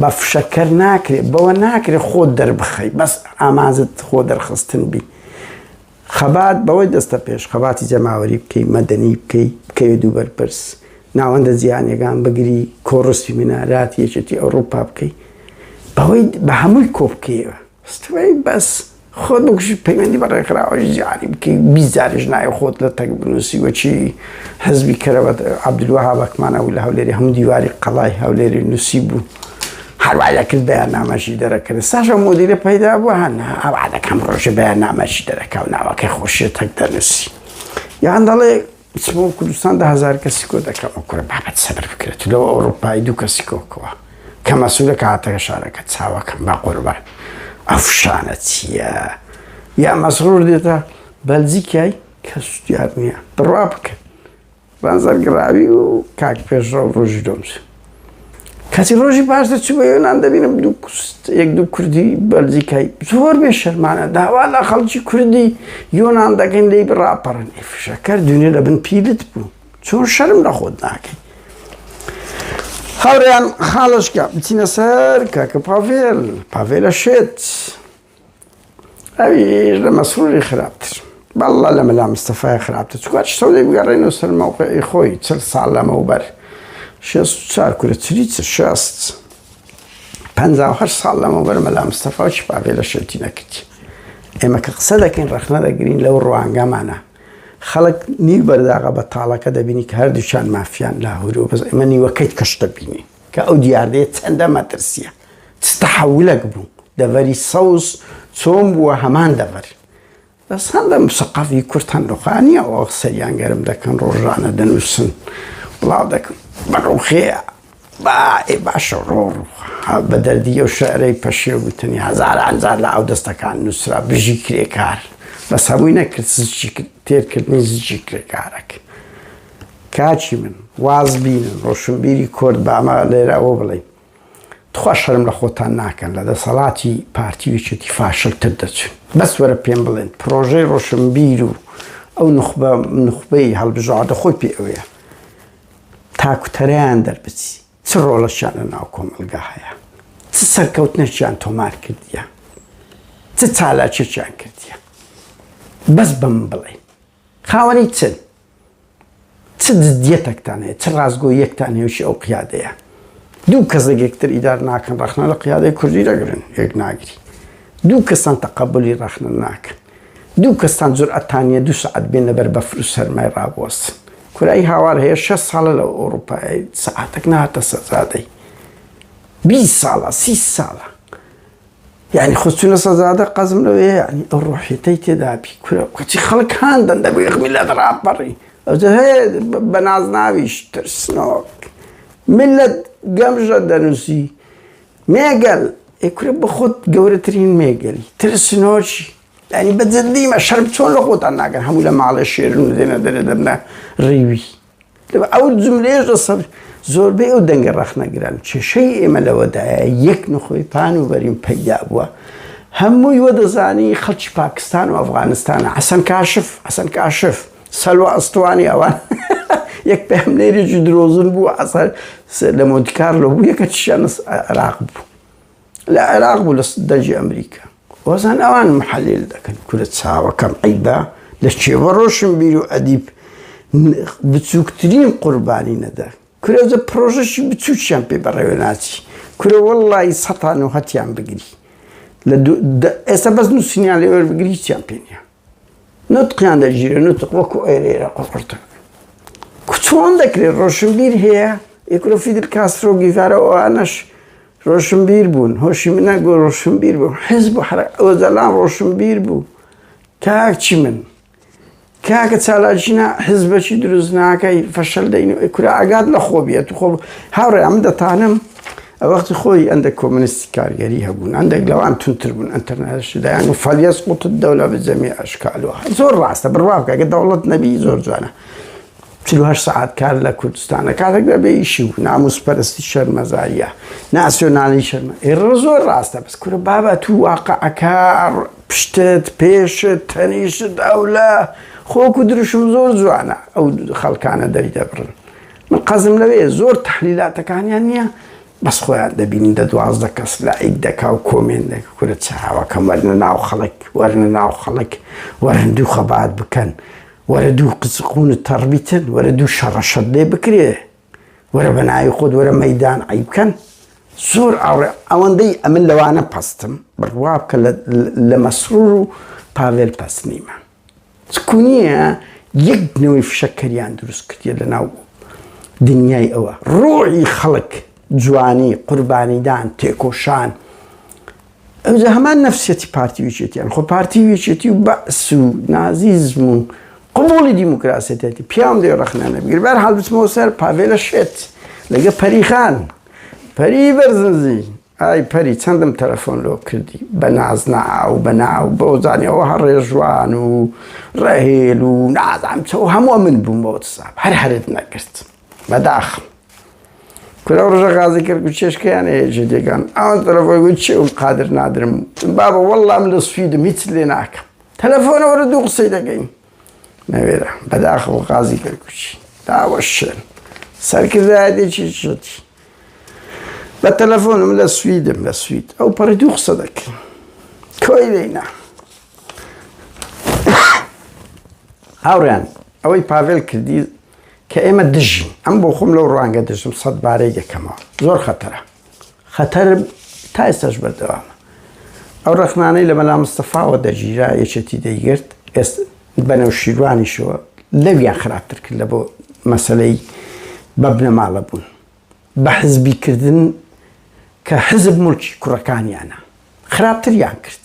بە فشەکەر ناکرێت بەوە ناکرێت خۆت دەربخەی بەس ئامانزت خۆ دەرخستن بی خەبات بەوەی دەستە پێش خەباتی جەماوەری بکەی مەدەنی بکەی بکەوێ دوو بەرپرس ناوەندە جیهانیەکان بگری کۆڕستی مناراتی یەکێتی ئەوروپا بکەی بەوەی بە هەمووی کۆ بکەیەوە ستوەی بەس خۆت بکوشی پەیوەندی بە ڕێکخراوەی جیهانی بکەی بیزارش نایە خۆت لە تەک بنووسی وەچی حەزبی کەرەوە عەبدولوەهاب ئەکمانەوی لە هەولێری هەموو دیواری قەڵای هەولێری نووسی بوو هەروایە کرد بەیاننامەشی دەرەکرد ساشە مدیرە پەیدا بووە هەنا ئەوعادەکەم ڕۆژە بەیاننامەشی دەرەکە و ناوەکەی خۆشیە تەک دەنووسی یان دەڵێ بۆ کوردستان 10,000 کەسی کۆ دەکەم کوورە بابەت سەبر بکرێت لەوە ئەوروپای 2 کەسی کۆکەوە کە مەسوولە کە هاتەکە شارەکە چاوەکەم بە قوربان ئەو شانە چییە یا مەسرور دێتە بەلجیکای کەس دیار نییە بڕوا بکە بانزەرگراوی و کاک پێشڕە و ڕۆژی دۆمز کەسی ڕۆژی باش دەچوو بە یۆنان دەبینم یەک دوو کوردی بەلجیکای زۆر بێ شەرمانە داوا لە خەڵکی کوردی یۆنان دەکەین لێی بڕاپەڕن فشەکەر دوێنێ لە بن پیلت بوو چۆن شەرم لە خۆت ناکەی هەوڕێیان خاڵشکە بچینە سەر کاکە پاڤێلە شێت ئەویش لە مەسروری خراپتر بەڵڵا لە مەلا مستەفای خراپتر چکات شتەودەی بگەڕێنەوە سەر مەوقعی خۆی 40 ساڵ لەمەوبەر 64 کورە چری 58 ساڵ لەمەوبەر مەلا مستەفاوی پاڤێلە شێتی نەکردی ئێمە کە قسە دەکەین ڕەخنە دەگرین لەو ڕوانگەمانە خەڵک نیو بەرداغە بە تاڵەکە دەبینی کە هەردووچیان مافیان لاهور و بەس ئێمە نیوەکەیت کەش دەبینی کە ئەو دیاردەیە چەندە مەترسیە چ تەحەولێک بوو دەڤەری سەوز چۆن بووە هەمان دەڤەر بەس هەندە مسەقەفی کورد هەندوخانیە ئەوە سەریان گەرم دەکەن ڕۆژانە دەنووسن بڵاو دەکەن بەڕوخەیە باشە ڕۆڕ بە دەردی ئەو شعرەی پەشێ گوتنی هەزار لە ئەو دەستەکان نووسرا بژی کرێکار بەس هەمووی نەکرد تێرکردنی زیجی کرێکارەکە کاچی من واز بینن ڕۆشنبیری کورد بامە لێرە ئەوە بڵێ تخوا شەرم لە خۆتان ناکەن لە دەسەڵاتی پارتیویچێتی فاشڵتر دەچن بەس وەرە پێم بڵێن پرۆژەی ڕۆشنبیر و ئەو نخبەی هەڵبژاردە خۆی پێ ئەوەیە تاکوتەرەیان دەربچی چ ڕۆڵەشیان لە ناو کۆمەلگا هەیە چ سەرکەوتنەشیان تۆمار کردیە چ چالاکییان کردیە بەس بم بڵێ خاوەنی چن چ جدیەتێکتان هەیە چ ڕازگۆیەکتان هەیەشی ئەو قیادەیە دوو کەس یەکتر ئیدار ناکەن ڕەخنە لە قیادەی کوردی دەگرن یەک ناگری دوو کەسان تەقەبولی ڕەخنە ناکەن دوو کەسان جورئەتانیە 2 سەعات بێن لەبەر بەفر و سەرمای ڕابوەستن کورایی هاوار هەیە 6 ساڵە لە ئەوروپای سەعاتێک نهاتە سەرزادەی 20 ساڵە 30 ساڵە یعنی خۆچوونە سەرزادە قەزم لەوەیە یعنی ئەو ڕۆحیەتەی تێدابی کورە کەچی خەڵک هاندەن دەبێ میلەت ڕاپەڕی ئەوجە هەیە بە نازناویش ترسنۆک ملت گەمژە دەنووسی مێگەل ئێکورە بە خۆت گەورەترین مێگەلی ترسنۆچی یعنی بەجددیمە شەرم چۆن لە خۆتان ناکەن هەموو لە ماڵە شێرن و دێنە دەرێ دەبنە ڕێوی ئەو جملەیەش دەسەر زۆربەی ئەو دەنگە ڕەخنەگران کێشەی ئێمە لەوەدایە یەک نخۆی پان و بەریم پەیدا بووە هەمووی وە دەزانی خەڵکی پاکستان و ئەفغانستانە حەسەن کاشف سەلوە ئەستوانی ئەوان یەک پێمنێرێکی درۆزن بوو ئەسەر لە مۆنتیکارلۆ بوو یەکە چیان عێراق بوو لە عێراق بوو لە دەنجی ئەمریکا وەزان ئەوان محەلیل دەکەن کورە چاوەکەم ئەیدا لە کێوە ڕۆشن بیر و ئەدیب بچووکترین قوربانی نەدا کورێزە پرۆژەشی بچووکیان پێ بەڕێوە ناچی کورە وەڵڵی سەتان و هەتیان بگری ئێستا بەس نووسینیان لێ وەربگری هیچیان پێ نییە نوتقیان دەگیرێ نوتق وەکو ئێرێرە قوڕتە چۆن دەکرێت ڕۆشنبیر هەیە یەکرۆ فیدل کاسترۆ گیڤارە ئەوانەش ڕۆشنبیر بوون هۆشی منە گۆ ڕۆشنبیر بوو حیزب ئەوەزەلان ڕۆشنبیر بوو کاکچی من کاکە چالاکینا حیزبەکی دروست ناکەی فەشەل دەین کورە ئاگات لە خۆ بێت و خۆ هاوڕێ ئەم دەتانم ئەوەختی خۆی ئەندە کۆمونیستی کارگەری هەبوون ئەندێک لەوان تونتر بوون ئەنتەرنێشت دایان و فەلیەسقوت الدەولە بجەمی ئەشکالوە زۆر ڕاستە بڕوا بکە ئەگە دەوڵەت نەبی زۆر جوانە 48 ساعت کار لە کوردستانە کاتێک دەبێ ئیشی و ناموسپەرستی شەرمەزاریە ناسیۆنالی شەرمە ئێرە زۆر ڕاستە بەس کورە بابە تو واقعەکە پشتت پێشت تەنیشت ئەولە خۆک و دروشم زۆر جوانە ئەو خەڵکانە دەری دەبڕن من قەزم لەوێ زۆر تەحلیلاتەکانیان نییە بەس خۆیان دەبینین دە 12 کەس لایک دەکا و کۆمێن دەکە کورە چاوەکەم وەرنە ناو خەڵک وەرنە ناو خەڵک وەرن دوو خەبات بکەن وەرە دوو قچقون تەڕبیتن وەرە دوو شەڕەشەت لێ بکرێ وەرە بەناوی خۆت وەرە مەیدان عیب بکەن زۆر ئەوەندەی ئەمن لەوانە پەستم بڕوا بکە لە مەسرور و پاڤێل پەسنیمە چکونیە یەک نەوەی فشەکەریان دروست کردیە لە ناو دنیای ئەوە ڕۆحی خەڵک جوانی قوربانیدان تێکۆشان ئەوجە هەمان نەفسیەتی پارتی وێچێتیان خۆ پارتی وێچێتی و بەعس و نازیزم و قبولی دیموکراسێتی پیام دێ ڕەخنانە بگیر بەرحاڵ بچمەوە سەر پاڤێلە شێت لەگە پەریخان پەری بەرزنزی ئای پەری چەندم تەلەفۆن لۆ کردی بە نازناو بە ناو بۆ زانیەوە هەر ڕێژوان و ڕەهێل و نازانم چەوە هەموو من بووم بەوە ساب هەرت نەکرد بەداخم کورە ڕژە غازی کرد و چێشکیان هەیە دێگان ئەوان تەلەفۆن گوت چێ و قادر نادرم بابە وەڵام لە سویدم هیچ لێ ناکەم تەلەفۆنە وەرە دوو قسەی دەگەین نەوێرە بەداخەوە غازی کرد کوچی داوە شێن سەرکردایەتێکی شتی بە تەلەفۆنم لە سویدم لە سوید ئەو پەڕی دوو قسە دەکەین کۆی لێینا هاوڕیان ئەوەی پاڤێل کردی کە ئێمە دژین ئەم بۆ خۆم لەو ڕوانگە دژم 100 بارەی دەکەمەوە زۆر خەتەرە خەتەر تا ئێستاش بەردەوامە ئەو ڕەخنانەی لە مەلا مستەفاوە دەگیرا یەکێتی دەیگرت بەنەو شیروانیشەوە لەویان خراپتر کرد لە بۆ مەسەلەی بەبنەماڵە بوون بە حزبیکردن کە حزب مولکی کوڕەکانیانە خراپتریان کرد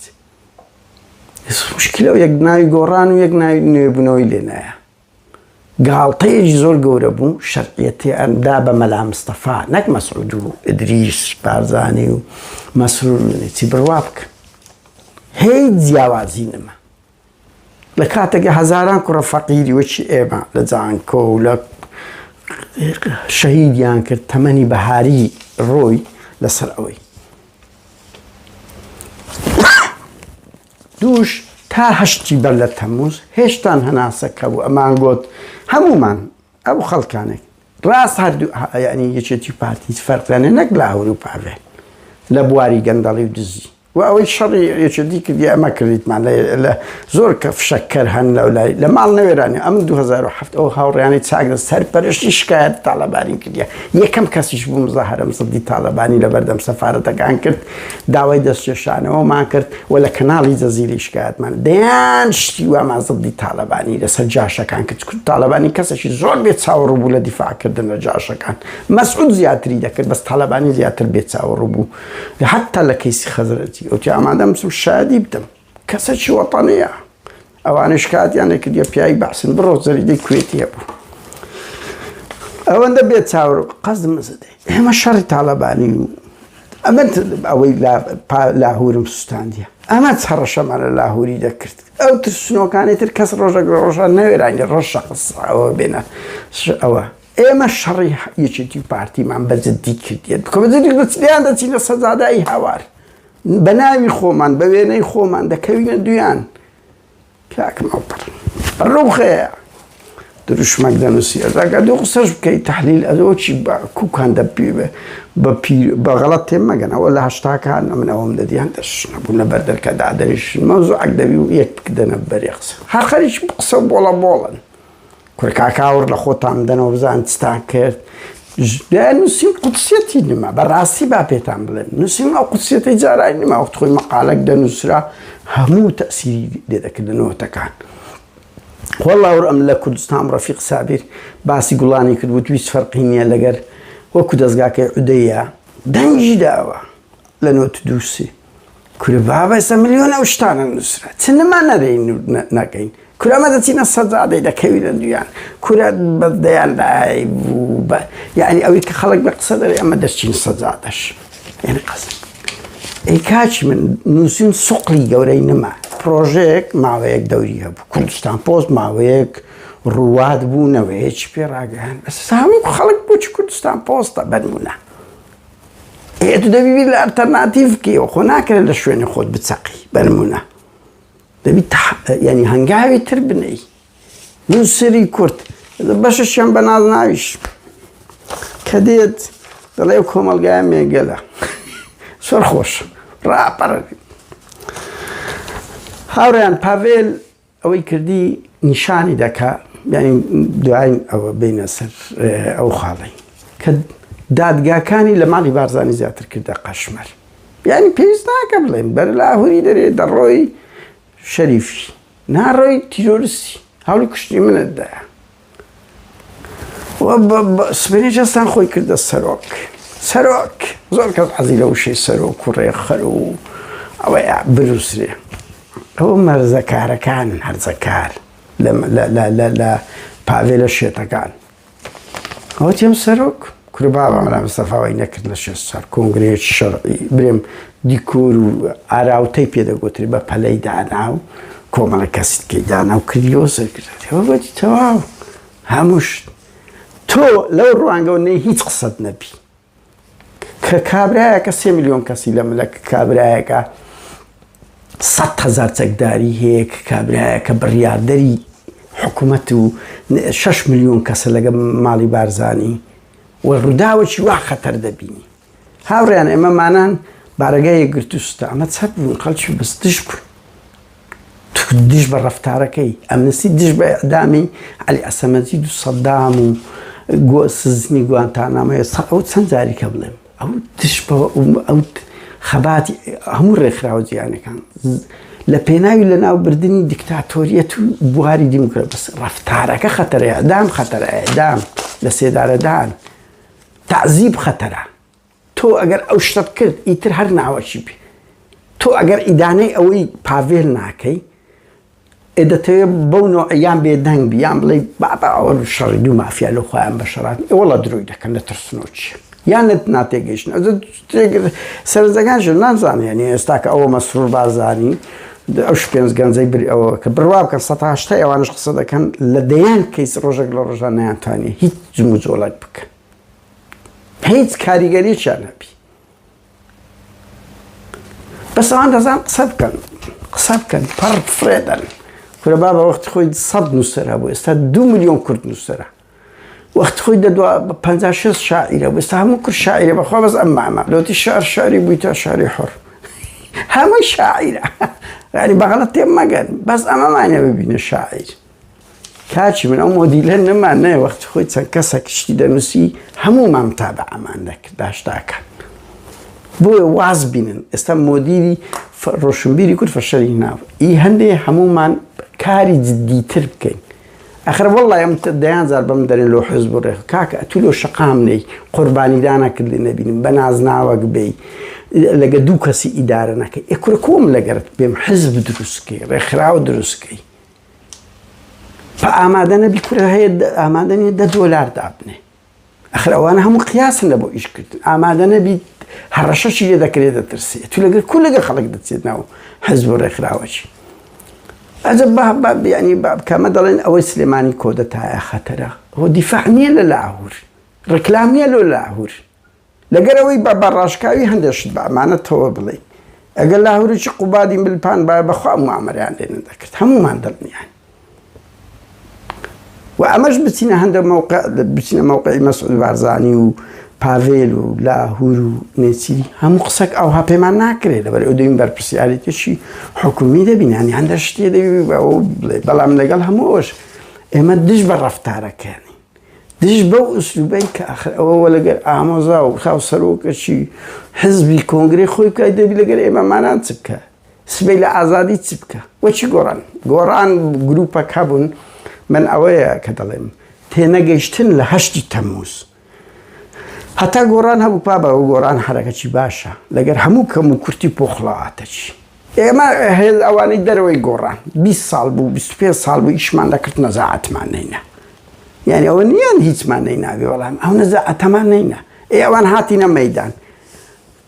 مشکلە و یەک ناوی گۆڕان و یەک ناوی نوێبوونەوەی لێنایە گاڵتەیەکی زۆر گەورە بوو شەرعیەتیاندا بە مەلا مستەفا نەک مەسعود و ئیدریس بارزانی و مەسرور چی بڕوا بکە هیچ جیاوازی نەما لە کاتێکە هەزاران کوڕە فەقیری وەچی ئێمە لە جانکۆ و لە شەهیدیان کرد تەمەنی بەهاری ڕۆی لەسەر ئەوەی دووش تا هەشتی بەر لە تەمووز هێشتان هەناسەکە بوو ئەمان گوت هەمومان ئەو خەڵکانێک ڕاست هەردوو ینی یەکێتی پارتی فەرقیانە نەک لاهور و پاڤێل لە بواری گەندەڵی و دزی و ئەوەی شەڕی یەکێتی کردی ئەمە کردیتمان لە زۆر کە فشەکەر هەن لەولای لە ماڵ نەوێرانی ئەم 2007 ئەو هاوڕێیانی چاک لە سەرپەرشتی شکایەت تاڵەبانی کردیە یەکەم کەسیش بوو مزاهرەم زەدی تاڵەبانی لە بەردەم سەفارەتەکان کرد داوای دەستکێشانەوەمان کرد و لە کەناڵی جەزیرەی شکایەتمان دەیان شتی وامان زەدی تاڵەبانی لەسەر جاشەکان کرد تاڵەبانی کەسێکی زۆر بێت چاوەڕوو بوو لە دیفاعکردن لە جاشەکان مەسعود زیاتری دەکرد بەس تاڵەبانی زیاتر بێت چاوەڕوو بوو حتا لە کەیسی خەزرەتی ئەوتی ئامادەم سم شادی بدەم کەسێکی وەتەنەیە ئەوانش کاتیان نەکردیە پیاوی باسن بڕۆ زەریدەی کوێتی هەبوو ئەوەندە بێت چاوەڕوو قەزم زەدەی ئێمە شەڕی تاڵەبانی و ئەمە ئەوەی لاهورم سوستاندیە ئەمە هەڕەشەمان لە لاهوری دەکرد ئەو ترسنۆکانی تر کەس ڕۆژە ڕۆژان نەوێرانی ڕۆژ شەخص ئەوە بێنە ئەوە ئێمە شەڕی یەکێتی پارتیمان بەجددی کردێت بکە بەجددی دەچیان دەچینە سەزادایی هاوار بە ناوی خۆمان بە وێنەی خۆمان دەکەوینە دویان کاکم ئەوپڕ ڕوخەیە دروشمك دنوسي إذا قد يقصرش بكي تحليل أزوجي بكوكان دبي بغلط ما جنا ولا هاشتاك عنا من أول الذي عندش نقولنا بدل كذا عدنيش الموضوع عقدبي يكده نبر يقصر هخرج بقصب ولا بولا كل كاكاور لخوت عندنا وبزان تستعكرت لأن نسيم قدسيتي نما براسي بابيت عملن نسيم أو قدسيتي جاري نما وقت خوي مقالك دنوسرا همو تأثيري لذاك النوع تكان والله ورأم لك كردستان رفيق سابر باسي قلاني كد وتويس فرقيني لقر وكد أزقاك عدية دنجي داوة لأنه تدوسي كل بابا يسا مليون أوشتان النسرة تنما نرين ناقين كل ما تتينا الصدادة إذا كبيرا ديان كل بديان لاي يعني أويك خلق بقصد أما دشين الصدادش يعني قصد إيكاش من نوسين سقلي قورين ما بروجيك ما وياك دوريها كردستان بوست ما وياك رواد بونا ويش بيراجعن بس سامي خلق بوش كردستان بوست بدمونا إيه تدبي بالالترناتيف كي وهناك اللي شوي ناخد بتسقي بدمونا دبي يعني هنجاوي تربني نوسري كرد باش الشام بناز نايش كديت طلعكم القيام يقلا صار خوش رابر هاوريان بافيل أو كردي نشاني دكا يعني دعين أو بين سر أو خالي كد دادقا كاني لمالي بارزاني زياتر كردا قشمر يعني بيزنا قبلين برلا هوري دري دروي شريفي ناروي تيرورسي هاولي كشتي من الدايا سبينيجا سان خوي كردا سروك زور كد عزيلة وشي سروك وريخلو أو بروسري هو مرزكار كان هرزكار لا بافيل الشيطة كان هو تيم سروك كل بابا على مصطفى وينكر للشيء كونغريس شرعي بريم ديكور أراو تيبي ده قلت ربا بلاي دعناو كوم على كاسيت كي دعناو كريوس هو بدي تواو هموش تو لو روانجو نهيت قصة نبي كابراك 3 مليون كاسي لملك كابراك 100,000 تقداري هيك كابراك بريادري حكومته 6 مليون كاس لقى مالي بارزاني والرداوش واحد خطر دبيني هاوريان اما معنان بارقاي قرتوستا اما تسبب قالش بس تجبر تجبر رفتاركي امنسي تجبر اعدامي علي اسمازيد صدام سزني غوانتانامو او تسنزاري كبلم او تشبه او خباتي همور رخراوزي يعني كان لبيناوي لنا وبردني ديكتاتورية بوهاري ديمقراطية بس رفتارك خطر اعدام لسيدار دان تعذيب خطره تو اگر اوشتت کرد ایتر هر نعوشی بی تو اگر ادانه اوی پاویل ناکی ادته بونو ایام بیدنگ بیام بلی بابا اول شردو مافیا لو خواهم بشرات والله درویده کنه ترسنوچی یعنی ناتیجهش نه سرزگانش نزانی یعنی استاک او مسرور بازانی اوش پینز گنزی بری او کبرواب کن سطحشته ایوانش قصده کن لدیان کیس روزک لروزا نیانتانی هیچ زموزولک بکن هیچ کاریگری چه نبی بس آن دزان قصب کن پر فریدن که بابا وقت خوید 100 نوستره بود است 2 میلیون کرد نوستره وقت خوید دو 56 شاعره بود است همون کر شاعره بخواه بس اما لو تی شعری بود تا شعری حر همه شاعره يعني بغلط ما قال بس أما ما أنا ببين الشاعر كاتش من أم وديله نما أنا وقت خويت سنكسك شديد نسي همو ما متابع ما عندك داش داك بو واز بينن استم مديري روشنبيري كل فشلي هنا هندي همو ما كاري جدي تربكين آخر والله يوم تديان زار بمدرين لو حزب الريخ كاك أتولو شقامني قرباني دانا كل نبين بنازنا وقبي لقى دوكسي إدارة نكى يكركوم لقرت بهم حزب دروسكي رخراو دروسكي فأمادنا بكل هاي أمادنا ده دولار دابني آخر أوانا هم قياس نبو إيش كنت أمادنا بي هرشش يدا كريدا ترسي تقول كل جا خلق دتسيدنا حزب الرخراوش أجب يعني كمدلين أو سليماني كودة تاع خطرة هو دفاعني للعهور ركلامي للعهور لقروي ببراشكاوي هندش معناته هو بلي أقول له رجع قبادي بالبان بخوا معمر يعني ذكرت هم ما عندنا يعني وأمش بتسينا هندا موقع مسعود بارزاني وبافيل ولاهور ونسيري هم قصك أو هابي ما ناكره لبر أدوين بربسيالي تشي حكومي ده بين يعني عندها شتي ده بلا من لقال هموش إما دش برفتارك يعني دش بو أسلوبين كآخر أول لقال آموزا وخاو سروك شي حزبي كونغري خوي كايدا بلقال إما ما نانسبك سبيل آزادي تسبك وشي قران جروبا كابون من أويا كدلهم تناقشتن لهشتي تموز حتى قران هبو بابا وقران حركة باشا لقر همو كمو كرتي بوخلاعاتش إما هل أواني دروي قران 20 سال بو 25 سال بو إيش مان دكرت نزاعت معنينا يعني أوانيان هيت معنينا بيوالهم أو نزاعت معنينا أوان هاتينا ميدان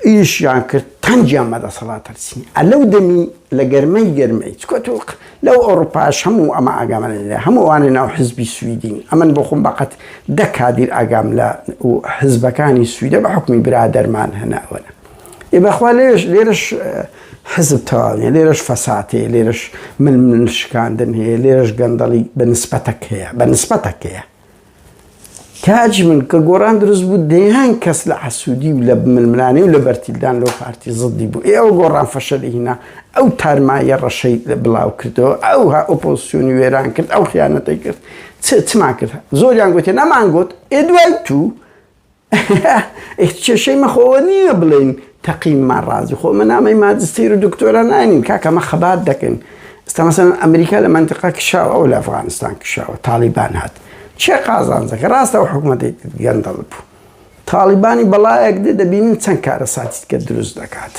إيش يعني كرت تنجم مدى صلاة السنين لو دمي لقرمي تكوتوق لو أوروباش همو أما أقام لله همو أنا حزبي سويدين أمن بخون بقت دك هذه الأقام لا وحزب كاني سويدة بحكمي برادر مان هنا وأنا يبقى أخوة ليش حزب تواني ليش فساتي ليش من الشكاندن هي ليش قندلي بنسبتك هي كاج من كقران درس بديهان كسل حسودي ولا بململاني ولا برتيلدان لو بارتي ضدي بو او قران فشل هنا او تارما يرشي بلاو كردو او ها اوبوزيسيون ويران كرد او خيانتي كرد تسمع كرد زوريان قلت انا ما قلت ادويتو شيء ما خواني بلين تقييم مع الرازي خو منامي ما تستير دكتورة نانين كاكا ما خبات دكن مثلا امريكا لمنطقة كشاو او لافغانستان كشاو طالبان هات چه قازان زك راست او حكومت گندل بو طالبانی بلا اگده دبینن چن کار ساعتی که درست دکات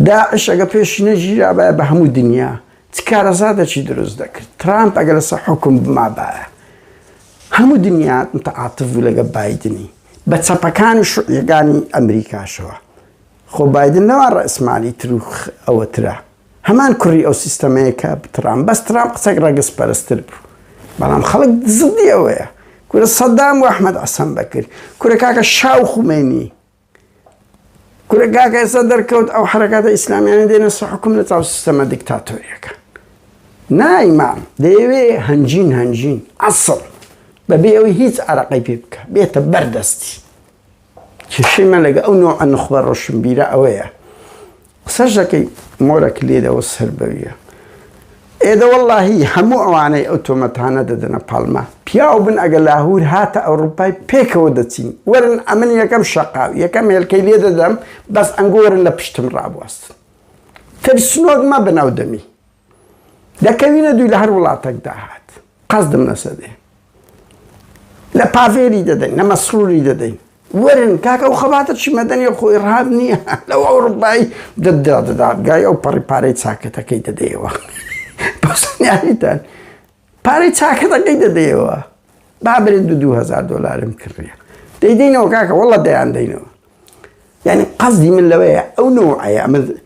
داعش اگه پیش نجیره به همو دنیا تکار ساعت چی درست دکرد ترامپ اگه لسه حکم بما باه همو دنیا متعاطف ولگه بایدنی بتسابقان شو یگانی امریکا شو خو بایدن نوار رئیس مالی تروخ او ترا همان کری او سیستمی که ترامپ بس ترامپ قصق رقص پرستر بو بلام خلق ضدي أويا كورا صدام وأحمد عصام بكر كورا كاكا شاو خميني كورا كاكا صدر كوت أو حركات إسلامية يعني دينا حكم لتاو سيستما ديكتاتوريا كان نايمام ديوي هنجين أصل ببيعوي هيت عرقي بيبكا بيتا بردستي شي ما لقى أو نوع النخبار روشنبيرا أويا سجلكي مورك ليدا والسربوية إذا والله همو أواني أوتوماتانا ددنا بالما بياو بن أجلاهور هاتا أوروباي بيك ودتين ورن أمن يكم شقاو يكم يلكيلي ددم بس أنقورن لبشتم رابواست تبسنوغ ما بناو دمي لكوينة دوي لهر ولاتك داهات قصد من سده لا بافيري ددين لا مسروري ددين ورن كاكا وخباتت شي مدني أخو إرهاب نية لو أوروباي دد قاي أو باري ساكتا كي دديوا بس نهايتاً باري تاكدا قيدا ديوا بابرين $2,000 مكرية دينو كاكا والله ديان دينو يعني قصدي من لوية أو نوعي عمل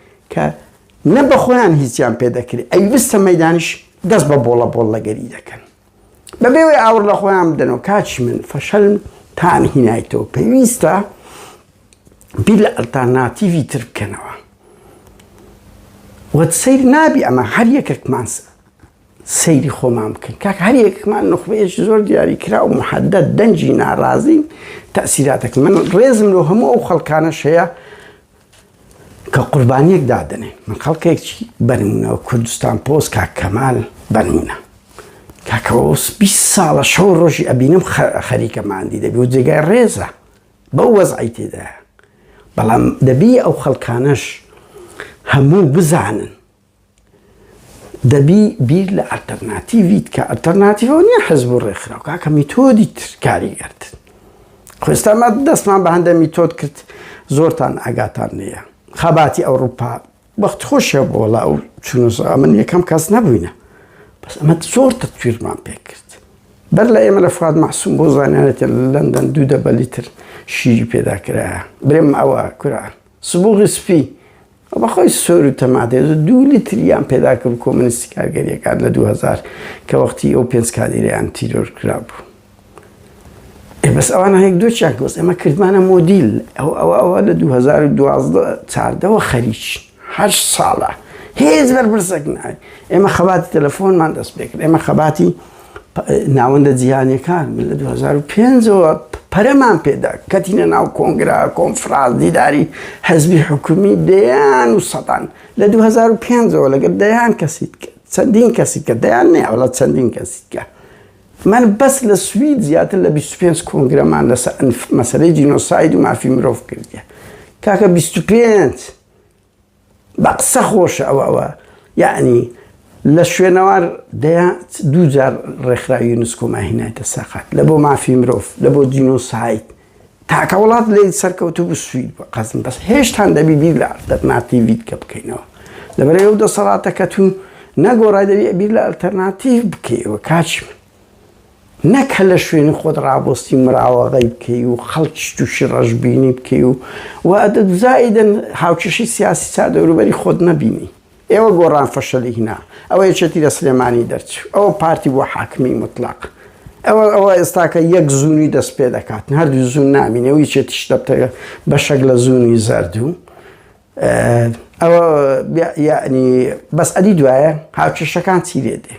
نبخوان هيسيان بيدا كري أي بس ميدانش دس بولا قريدا كان ببيوي أور لخوان بدنو كاتش من فشل تان هنايتو بيويستا بلا الترناتيفي تربكنوا وتسير نابي أما هريك كمان سيري خو ممكن كاك هريك كمان نخبيش زور دياري كراو محدد دنجي نارازين تأثيراتك من ريزم لو همو أو خلقانا شيء كقربانيك دادني من خلقك شيء بنمونا وكردستان بوس كاك كمال بنمونا كاك ووس 20 سالة شهور روشي أبينم خريكة ما عندي دبي وزيقا ريزة بوز عيتي ده بلام دبي أو خلقاناش همو بزعنن دبي بير لألترناتيفيت كألترناتيف ونيا حزب الرخرة وكاكا ميتودي تركاري قرد خوستا ما دست من بهنده ميتود كرت زورتان اگاتان نيا خباتي أوروبا وقت خوش بولا أو چونوس من يكم كاس نبوينه بس أما زور تطوير ما بيكرت برلا ايمال افراد محسوم بوزانيانة لندن 2 لتر شيري بيدا كرا بريم أوا كرا صبوغ سبي وبخوي سوري تماده 2 لتر يام پیدا کرد کمونیستی کارگری کرد ل 2000 که وقتی اوپنز کادیری انتیرور کرد بس أنا هيك دو شاك بس أما كنت معنا موديل أو ل 2012 14 وخريج 8 سالة هيز برسكنا أما خباتي تلفون ما ندس بكر أما خباتي ناوەندە جیهانیەکان لە 2005ەوە پەرەمان پێدا کەتینە ناو کۆنگرا کۆنفرانس دیداری حەزبی حکومی دەیان و سەدان لە 2005ەوە لەگەر دەیان کەسی چەندین کەسی کە دەیان نێوەڵە چەندین کەسی کە من بەس لە سوید زیاتر لە 25 کۆنگرەمان لەسەر مەسەلەی جینۆساید و مافی مرۆڤ کردیە کاکە 25 بە قسە خۆشە ئەوە یعنی لە شوێنەوار دووجار ڕێکخراوی یونسکۆ هێنایەتە سەقەت لە بۆ مافی مرۆڤ لە بۆ جینۆساید تاکە وڵات لێ سەرکەوتو بە سوید بە قەزم بەس هێشتان دەبی بیر لە ئەلتەرناتیڤیت کە بکەینەوە لەبەر ئەو دەسەڵاتەکە تو نەگۆڕای دەبی بیر لە ئەلتەرناتیڤ بکەیەوە کاچم نەک هە لە شوێنی خۆت ڕابۆستی مراوەغەی بکەی و خەڵکی تووشی ڕەشبینی بکەی و زائیدەن هاوکێشی سیاسی چا دەوروبەری خۆت نەبینی ئێوە گۆڕان فەشەلی هینا ئەوە یەکێتی لە سلێمانی دەرچوو ئەوە پارتی بۆ حاکمی مطلق ئەوە ئێستاکە یەک زوونی دەست پێ دەکاتن هەردوو زوون نامینێ و یەکێتی شتە بەشێک لە زوونی زەردوو ئەوە یعنی بەس ئەدی دوایە هاوکێشەکان چی لێ دێ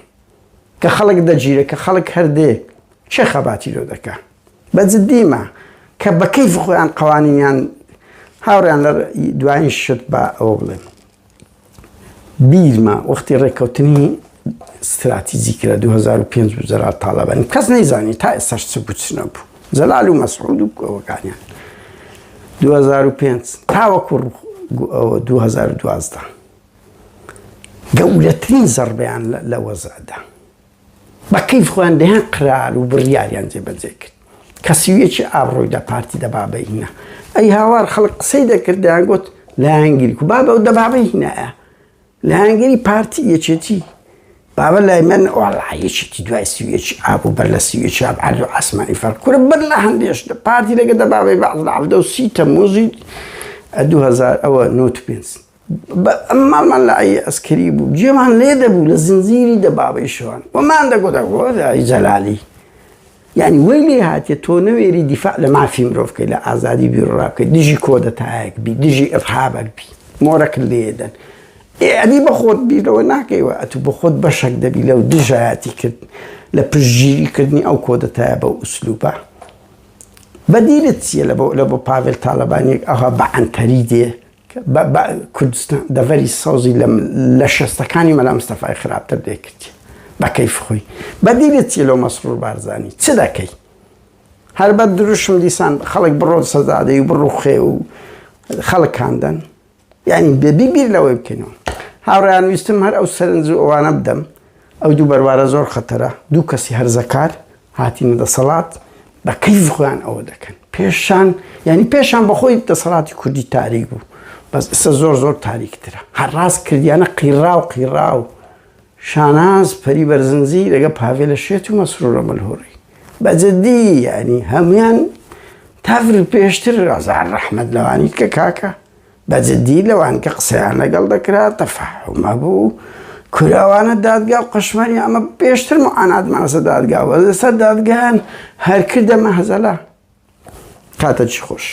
کە خەڵک دەگیرە کە خەڵک هەردێ چێ خەباتی لۆ دەکا بەجددیمە کە بە کەیف خۆیان قەوانینیان هاوڕیان لە دوایین شت بە ئەوە بڵێن بیرمە وەختی ڕێکەوتنی استراتیجی کرا 2005 وزەرا تاڵەبان کەس نەیزانی تا ئێستاش چ بوو چ نەبوو جەلال و مەسعود و ئەوەکانیان 2005 تاوەکو 2012 گەورەترین زەربەیان لە وەزەدا بە کەیف خۆیان دەیان قرار و بڕیاریان جێبەجێ کرد کە سویەکی ئابڕۆیدا پارتی دەبابە هینە ئەی هاوار خەڵک قسەی دەکرد دەیان گوت لایەنگیری و بابە و دەبابە هینایە لایەنگەری پارتی یەکێتی بابە لای من وەڵا یەکێتی دوای سویەکی ئاب و بەر لە سویەکی ئاب عەرز و ئاسمانی فەرق کورە بەر لە هەندێشتە پارتی لەگە دەبابەی بەعز لە 30 تەمموزی 2095 ماڵمان لە ئای ئەسکەری بوو گوێمان لێ دەبوو لە زنجیری دەبابەی شەوان وەمان دەگوتە جەلالی یعنی وەی لێ هاتیە تۆ نەوێری دیفاع لە مافی مرۆڤ بکەی لە ئازادی بیرۆڕا بکەی دژی کۆدەتایەک بی دژی ئەرهابەک بی مۆرەکت لێدەن ئەدی بە خۆت بیرەوە ناکەیوە ئەتو بە خۆت بەشێک دەبی لەو دژایەتی کرد لە پشتگیریکردنی ئەو کۆدەتایە بە ئوسلوبە بەدیرت چییە لە بۆ پاڤێل تاڵەبانیەک ئەوها بە ئەنتەری دێ کوردستان دەڤەری سەوزی لە شەستەکانی مەلا مستەفای خراپتر دێکردی بە کەیف خۆی بەدیرت چیە لەو مەسرور بارزانی چ دەکەی هەر بە دروشم دیسان خەڵک بڕۆ سەزادەی و بڕوخێ و خەڵکاندن یعنی بێبی بیر لەوەی بکەینەوە هاوڕێیان ویستم هەر ئەو سەرنج و ئەوانە بدەم ئەو دوو بەروارە زۆر خەتەرە دوو کەسی هەرزەکار هاتینە دەسەڵات بە کەیف خۆیان ئەوە دەکەن پێشان یعنی پێشان بەخۆی دەسەڵاتی کوردی تاریک بوو بەس ئێستا زۆر تاریکترە هەر ڕاست کردیانە قیڕاو شاناز پەری بەرزنجی لەگە پاڤێلە شێت و مەسرورە مەلهوڕی بەجددی یعنی هەمویان تەفر پێشتر ئازار ڕەحمەت لەوانی کە کاکە بەجددی لەوان کە قسەیان لەگەڵ دەکرا تەفاحومە بوو کوراوانە دادگا و قەشمەری ئەمە پێشتر معاناتمانەسە دادگاوە لەسەر دادگایان هەر کردەمە هەزەلا کاتە چی خۆش